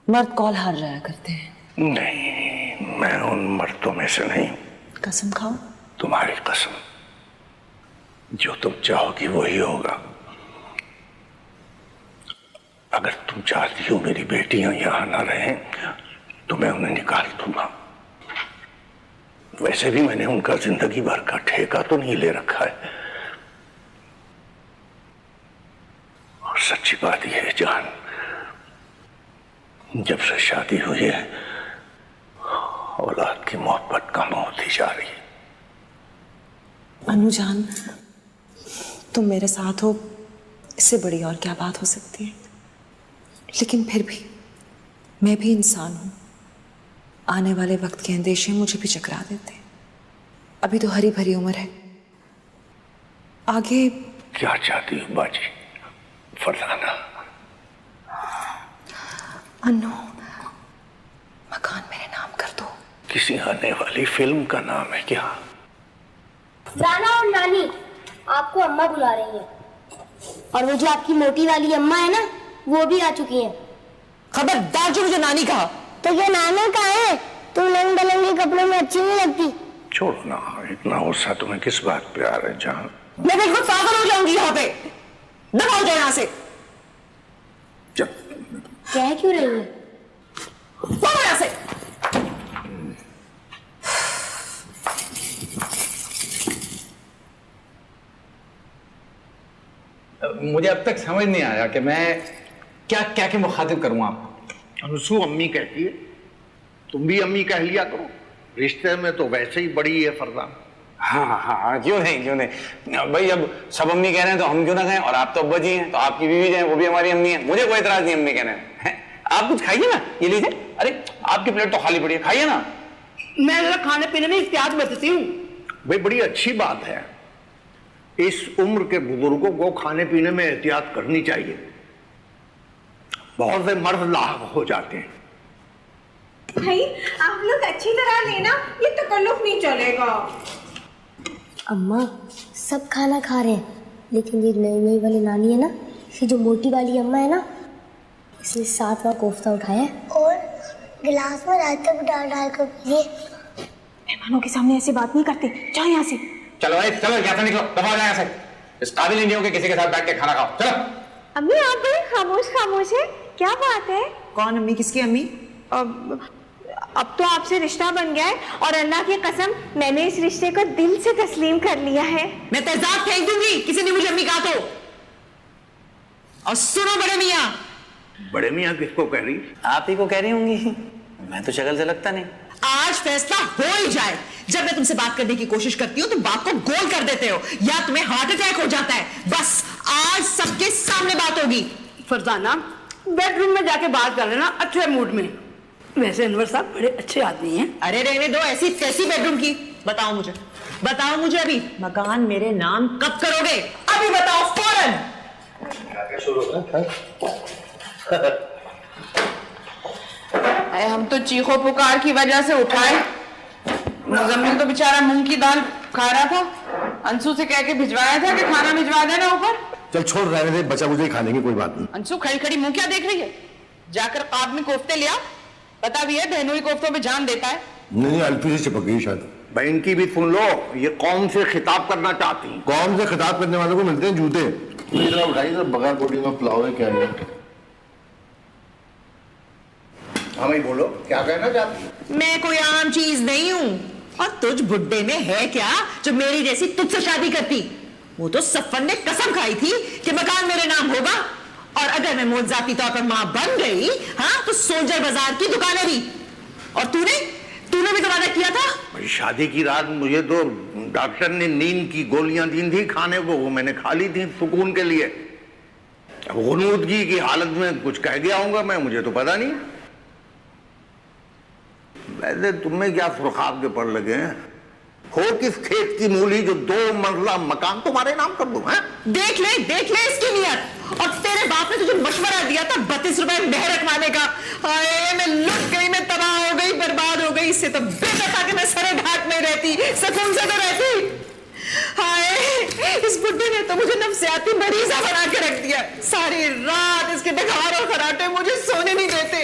मर्द कॉल हार जाया करते हैं। नहीं, मैं उन मर्दों में से नहीं। कसम खाओ। तुम्हारी कसम, जो तुम चाहोगी वही होगा। अगर तुम चाहती हो मेरी बेटियां यहां ना रहें तो मैं उन्हें निकाल दूंगा। वैसे भी मैंने उनका जिंदगी भर का ठेका तो नहीं ले रखा है। और सच्ची बात यह है जान, जब से शादी हुई है औलाद की मोहब्बत कम होती जा रही है। अनुजान, तुम मेरे साथ हो, इससे बड़ी और क्या बात हो सकती है। लेकिन फिर भी मैं भी इंसान हूं, आने वाले वक्त के अंदेशे मुझे भी चकरा देते हैं। अभी तो हरी भरी उम्र है, आगे क्या चाहती हो बाजी फरजाना? अन्नू, मकान मेरे नाम कर दो। किसी आने वाली फिल्म का नाम है क्या? नाना और नानी आपको अम्मा बुला रही है, और वो जो आपकी मोटी वाली अम्मा है ना, वो भी आ चुकी है। खबरदार जो मुझे नानी कहा। तो ये नाना का है, तुम रंग बिरंगे कपड़ों में अच्छी नहीं लगती। छोड़ो ना, इतना गुस्सा तुम्हें किस बात पे आ रहा है जान? मैं बिल्कुल पागल हो जाऊंगी यहाँ पे। दबाओ जाओ यहाँ से। कह क्यों रही है? यहाँ से। मुझे अब तक समझ नहीं आया कि मैं क्या क्या के मुखातिब करूं आपको। अनुसु अम्मी कहती है, तुम भी अम्मी कह लिया करो, रिश्ते में तो वैसे ही बड़ी है फरजान। हाँ हाँ हाँ, क्यों नहीं भाई, अब सब अम्मी कह रहे हैं तो हम क्यों ना कहें। और आप तो अब्बा जी हैं, तो आपकी बीवी जो है वो भी हमारी अम्मी है। मुझे कोई इतराज नहीं अम्मी कहने में। आप कुछ खाइए ना, ये लीजिए। अरे आपकी प्लेट तो खाली पड़ी है, खाइए ना। मैं जरा खाने पीने में एहतियात बरतती हूँ। भाई बड़ी अच्छी बात है, इस उम्र के बुजुर्गों को खाने पीने में एहतियात करनी चाहिए। बहुत से मर्द लाभ हो जाते हैं। भाई आप लोग अच्छी तरह लेना, ये तकल्लुफ नहीं चलेगा। अम्मा सब खाना खा रहे हैं, लेकिन ये नई वाली नानी है ना, ये जो मोटी वाली अम्मा है ना, इसने 7वां कोफ्ता उठाया है और गिलास में रायता भी डाल कर पिए। मेहमानों के सामने ऐसी बात नहीं करते, जाओ यहाँ से। चलो चलो, यहाँ से निकलो, दफा यहाँ से। इस काबिल नहीं हो कि किसी के साथ बैठ के खाना खाओ। चलो। अम्मी आप बड़े खामोश है, क्या बात है? कौन अम्मी? किसकी अम्मी? अब तो आपसे रिश्ता बन गया है, और अल्लाह की कसम मैंने इस रिश्ते को दिल से तस्लीम कर लिया है। मैं तेजाब फेंक दूंगी किसी ने मुझे अम्मी कहा तो। और सुनो बड़े मियाँ। बड़े मियाँ किसको कह रही? आप ही को कह रही होंगी, मैं तो शक्ल से लगता नहीं। आज फैसला हो ही जाए। जब मैं तुमसे बात करने की कोशिश करती हूँ तो बात को गोल कर देते हो, या तुम्हें हार्ट अटैक हो जाता है। बस आज सबके सामने बात होगी। फरजाना, बेडरूम में जाके बात कर लेना अच्छे मूड में। वैसे अनवर साहब बड़े अच्छे आदमी हैं। अरे रहने दो ऐसी तैसी बेडरूम की। बताओ मुझे अभी मकान मेरे नाम कब करोगे? अभी बताओ फौरन। हम तो चीखो पुकार की वजह से उठाए। मुजम्मिल तो बेचारा मूंग की दाल खा रहा था, अंशु से कह के भिजवाया था कि खाना भिजवा देना ऊपर। चल छोड़, रहने दे, बचा बुझा ही खा लेंगे, कोई बात नहीं। अंशु खड़ी खड़ी मुंह क्या देख रही है? जाकर काब में कोफ्ते लिया, पता भी है बहनोई कोफ्तों में जान देता है। नहीं अल्फी से चिपक गई शायद। भाई इनकी भी सुन लो, ये कौन से खिताब करना चाहती हैं? कौन से खिताब करने वालों को मिलते हैं जूते? इतना उठाई तो बगैर बोटी में पुलाव है क्या है? हमें बोलो क्या कहना चाहती है? मैं कोई आम चीज नहीं हूँ, और तुझ बुड्ढे में है क्या जो मेरी जैसी तुझसे शादी करती? वो तो सफर ने कसम खाई थी कि मकान मेरे नाम होगा, और अगर मैं मोजाती तौर पर मां बन गई, हाँ, तो सोल्जर बाजार की दुकानें भी। और तूने भी तो वादा किया था। भाई शादी की रात मुझे तो डॉक्टर ने नींद की गोलियां दी थी खाने को, वो मैंने खा ली थी सुकून के लिए। अब गुनूदगी की हालत में कुछ कह गया होऊंगा मैं, मुझे तो पता नहीं। वैसे तुम्हें क्या सुरखाब के पड़ लगे हैं? हो किस खेत की मूली जो 2 मंजिला मकान तुम्हारे नाम कर दूं? देख ले इसकी नियत। और तेरे बाप ने तुझे मशवरा दिया था 32 रुपए में रखवाने का। हाय मैं लुट गई, मैं तबाह हो गई, बर्बाद हो गई। इससे तो बेहतर था कि मैं सरे घाट में रहती, सुकून से तो रहती। हाय इस बुड्ढे ने तो मुझे नफसियाती मरीजा बना के रख दिया। सारी रात इसके डकार और खराटे मुझे सोने नहीं देते।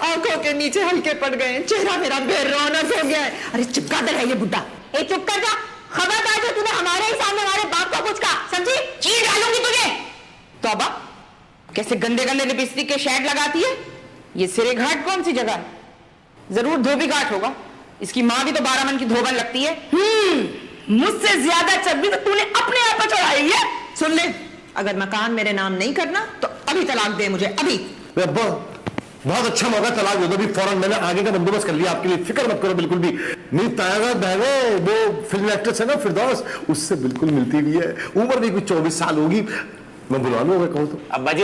आंखों के नीचे हल्के पड़ गए, चेहरा मेरा बेरौनक हो गया है। अरे चिपकादड़ है ये बुड्ढा। ए चुप कर जा, खबरदार जो तूने हमारे ही सामने हमारे बाप को कुछ कहा, समझी? चीर डालूंगी तुझे। तौबा, कैसे गंदे गंदे लिपस्टिक के शेड लगाती है? ये सिरे घाट कौन सी जगह है? जरूर धोबी घाट होगा। इसकी माँ भी तो 12 मन की धोबन लगती है। मुझसे ज्यादा चर्बी तो तूने अपने आप पर चढ़ाई है। सुन ले, अगर मकान मेरे नाम नहीं करना तो अभी तलाक दे मुझे, अभी। अब्बा बहुत अच्छा मौका, तलाक दे दो अभी फौरन। मैंने आगे का बंदोबस्त कर लिया आपके लिए, फिक्र मत करो बिल्कुल भी। मेरी ताया बहने वो फिल्म एक्ट्रेस है ना फिरदौस, उससे बिल्कुल मिलती भी है, उम्र भी कुछ 24 साल होगी। मैं बुला लूँ अगर कहूँ तो। अब्बा जी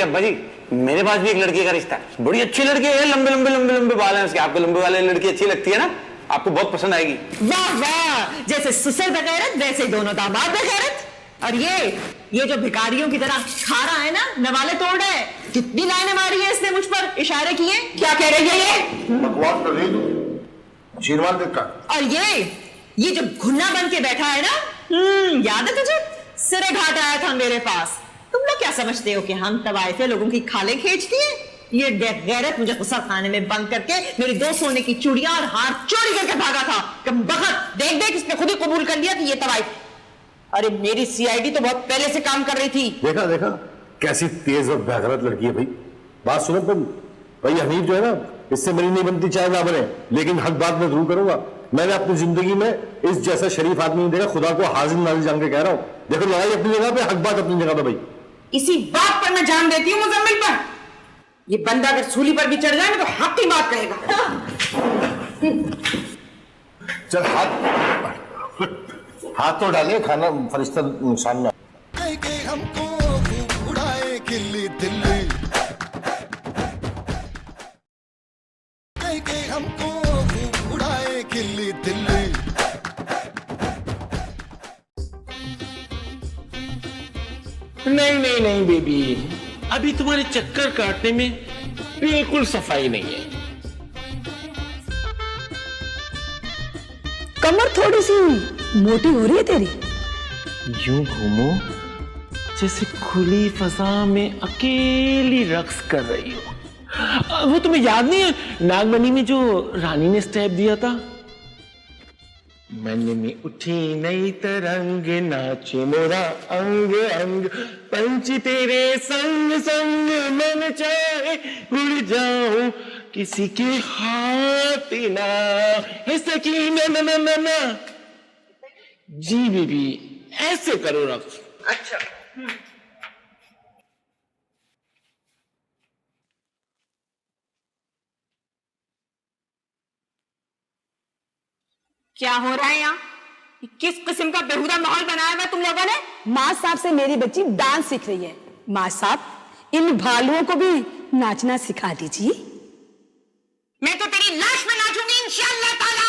मेरे पास भी एक लड़की का रिश्ता है, बड़ी अच्छी लड़की है, लंबे लंबे लंबे लंबे बाल हैं उसके। आपको लंबे वाले लड़की अच्छी लगती है ना, आपको बहुत पसंद आएगी। वाह वाह, जैसे ससुर बगैरत वैसे दोनों दामाद बगैरत। और ये जो भिखारियों की तरह खा रहा है ना, नवाले तोड़ रहा है। कितनी लाइनें मारी है इसने मुझ पर, इशारे किए। क्या कह रही है ये? बकवास कर रही तू, आशीर्वाद देता। और ये जो घुन्ना बन के बैठा है ना, याद है तुझे? सिरे घाट आया था मेरे पास। तुम लोग क्या समझते हो कि हम तवाइफे लोगों की खालें खींचती है? ये बेगैरत मुझे गुस्सा खाने में बंद करके मेरी 2 सोने की चूड़ियां और हार चोरी करके भागा था। कम बखत देख इसने खुद ही कबूल कर लिया कि ये तवाइफ। अरे मेरी सीआईडी तो बहुत पहले से काम कर रही थी। देखा कैसी तेज और बेगैरत लड़की है भाई। बात सुनो तुम, भाई हनीफ जो है ना, इससे मेरी नहीं बनती चाहे ना बने, लेकिन हक बात मैं जरूर करूंगा। मैंने अपनी जिंदगी में इस जैसा शरीफ आदमी नहीं देखा, खुदा को हाजिर नाजिर जान के कह रहा हूँ। देखो लड़ाई अपनी जगह पे, हक बात अपनी जगह पे भाई। इसी बात पर मैं जान देती हूँ मुजम्मिल पर। ये बंदा अगर सूली पर भी चढ़ जाए तो हक की बात कहेगा। चल हाथ तो डाले, खाना फरिश्ता सामने। हमको उड़ाए खिल्ली दिल्ली, हमको उड़ाए खिल्ली दिल्ली। नहीं बेबी, अभी तुम्हारे चक्कर काटने में बिल्कुल सफाई नहीं है। कमर थोड़ी सी मोटी हो रही है तेरी। यूं घूमो जैसे खुली फजा में अकेली रक्स कर रही हो। वो तुम्हें याद नहीं है नागमणि में जो रानी ने स्टेप दिया था? मन में उठी नई तरंग, नाचे मोरा अंग अंग, पंछी तेरे संग संग, मन चाहे उड़ जाऊं किसी के हाथ ना। ऐसा की ना जी बीबी, ऐसे करो रक्स। अच्छा क्या हो रहा है यहाँ? किस किस्म का बेहुदा माहौल बनाया हुआ तुम लोगों ने? माँ साहब से मेरी बच्ची डांस सीख रही है। माँ साहब, इन भालुओं को भी नाचना सिखा दीजिए। मैं तो तेरी लाश में नाचूंगी इंशाअल्लाह ताला।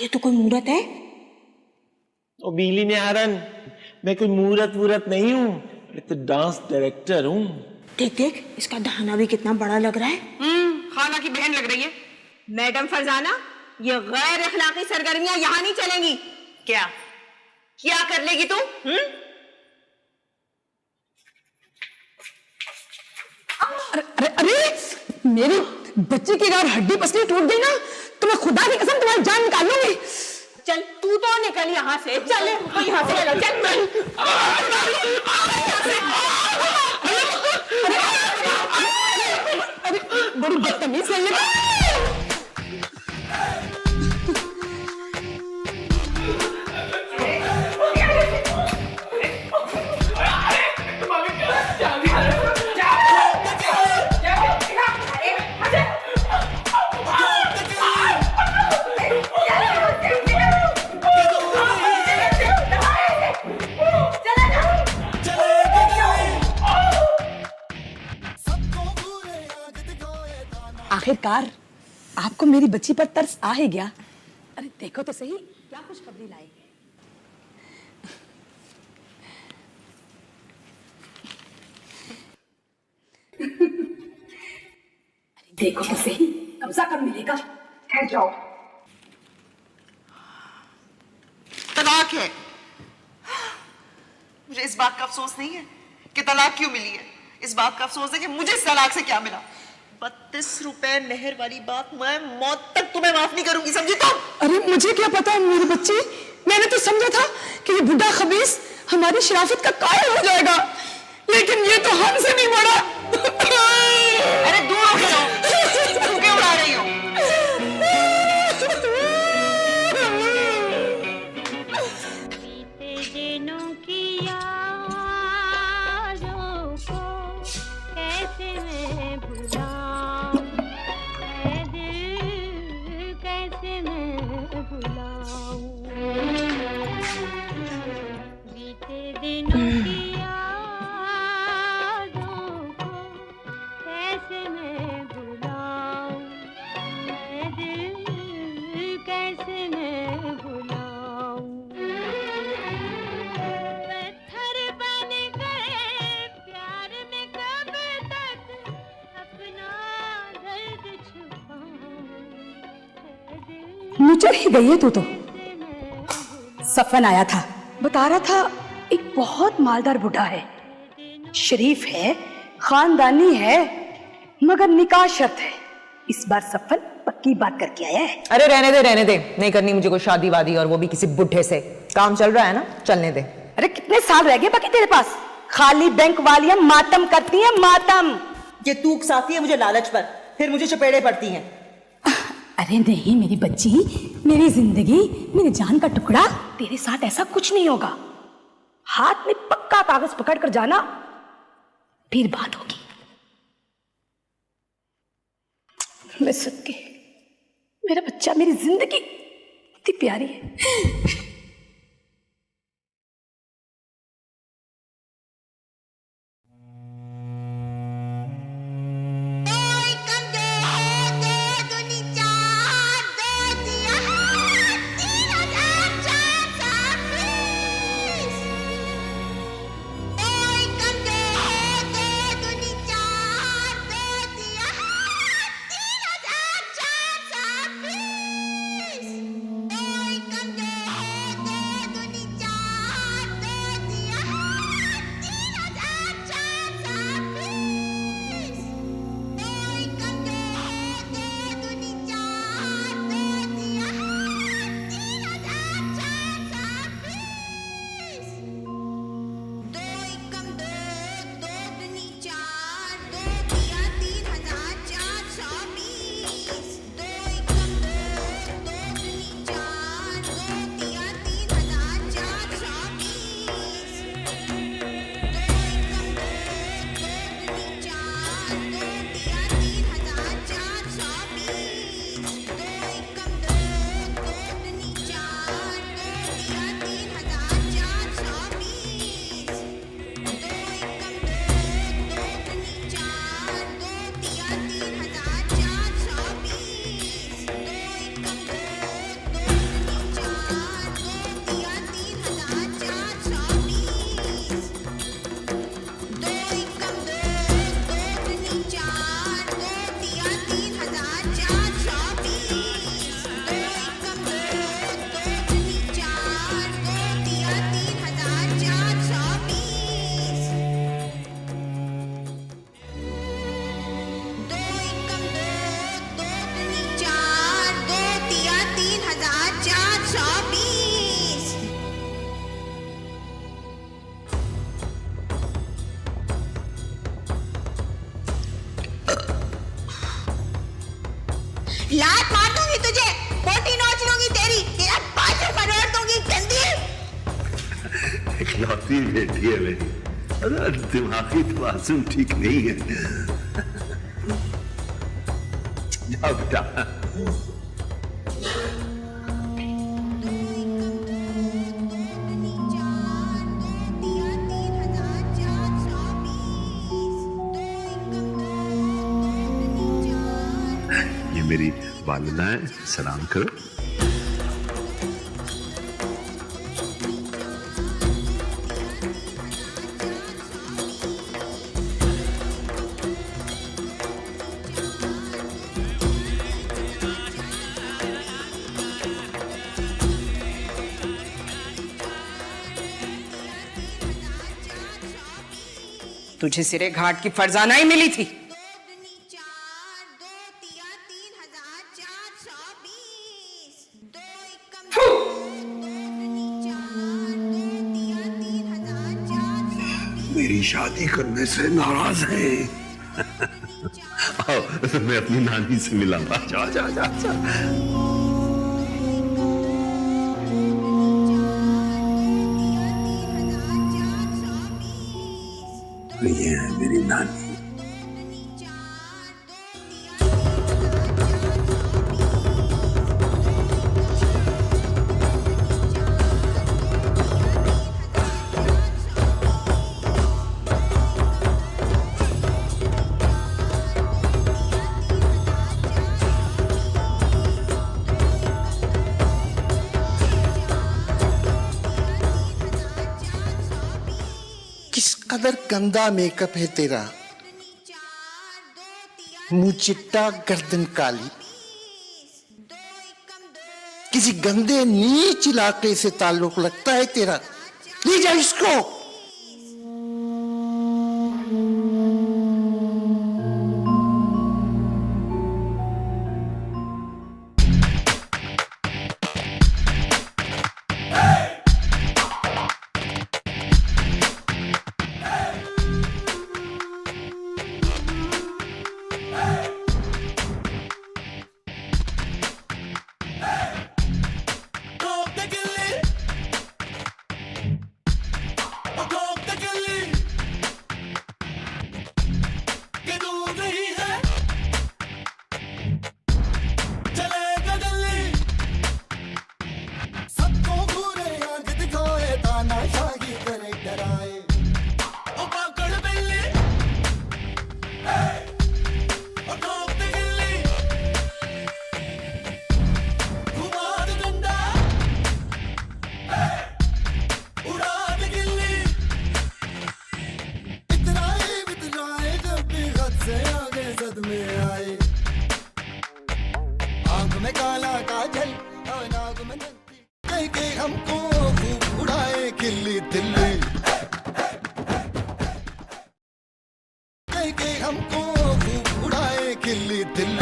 ये तो कोई मूरत है? ओ बीली ने आरन, मैं कोई मूरत नहीं हूँ, मैं तो डांस डायरेक्टर हूँ। देख इसका दहाना भी कितना बड़ा लग रहा है। खाला की बहन लग रही है। मैडम फरजाना, ये गैर अखलाकी सरगर्मियां यहाँ नहीं चलेंगी। क्या कर लेगी तू? अरे मेरी बच्ची की अगर हड्डी पसली टूट गई ना तो मैं खुदा की कसम तुम्हारी जान निकाल लूंगी। चल तू तो निकल यहाँ से, चल यहाँ से चल। अरे बड़ी बदतमीज है ये। आखिरकार आपको मेरी बच्ची पर तरस आ ही गया। अरे देखो तो सही क्या खुशखबरी लाई। अरे देखो तो सही, कब्जा कब मिलेगा? ठहर जाओ। तलाक है। मुझे इस बात का अफसोस नहीं है कि तलाक क्यों मिली है, इस बात का अफसोस है कि मुझे इस तलाक से क्या मिला। 32 रुपए मेहर वाली बात मैं मौत तक तुम्हें माफ नहीं करूंगी, समझी तुम? अरे मुझे क्या पता मेरी बच्ची, मैंने तो समझा था कि ये बुढ़ा खबीस हमारी शराफत का कायल हो जाएगा, लेकिन ये तो हमसे भी बड़ा। अरे दूर हो जाओ, क्यों उड़ा रही हो? मुचर ही गई है तू तो। सफन आया था, बता रहा था एक बहुत मालदार बुढ़ा है, शरीफ है, खानदानी है, मगर निकाह शर्त है। इस बार सफन पक्की बात करके आया है। अरे रहने दे, नहीं करनी मुझे कोई शादी वादी, और वो भी किसी बुढ़े से। काम चल रहा है ना, चलने दे। अरे कितने साल रह गए बाकी तेरे पास? खाली बैंक वालियां मातम करती हैं, मातम। ये तू उकसाती है मुझे लालच पर, फिर मुझे चपेड़े पड़ती हैं। अरे नहीं मेरी बच्ची, मेरी जिंदगी, मेरी जान का टुकड़ा, तेरे साथ ऐसा कुछ नहीं होगा। हाथ में पक्का कागज पकड़ कर जाना, फिर बात होगी। मैं सदके, मेरा बच्चा, मेरी जिंदगी इतनी प्यारी है। लात मार दूंगी तुझे, पोटी नोच लूंगी तेरी, तेरा बाजू मरोड़ दूंगी गंदी। इकलौती बेटी है मेरी, अरे दिमागी तवाज़ुन ठीक नहीं है। जाओ बेटा। मेरी वालिदा है, सलाम करो। तुझे सिरे घाट की फरजाना ही मिली थी। मेरी शादी करने से नाराज है। आओ, मैं अपनी नानी से मिलाऊंगा। जा जा जा जा। ये है मेरी नानी। किस कदर गंदा मेकअप है तेरा, मुंह चिट्टा गर्दन काली। किसी गंदे नीच इलाके से ताल्लुक लगता है तेरा। ले जा इसको। हमको उड़ाए खिल्ली दिल्ली।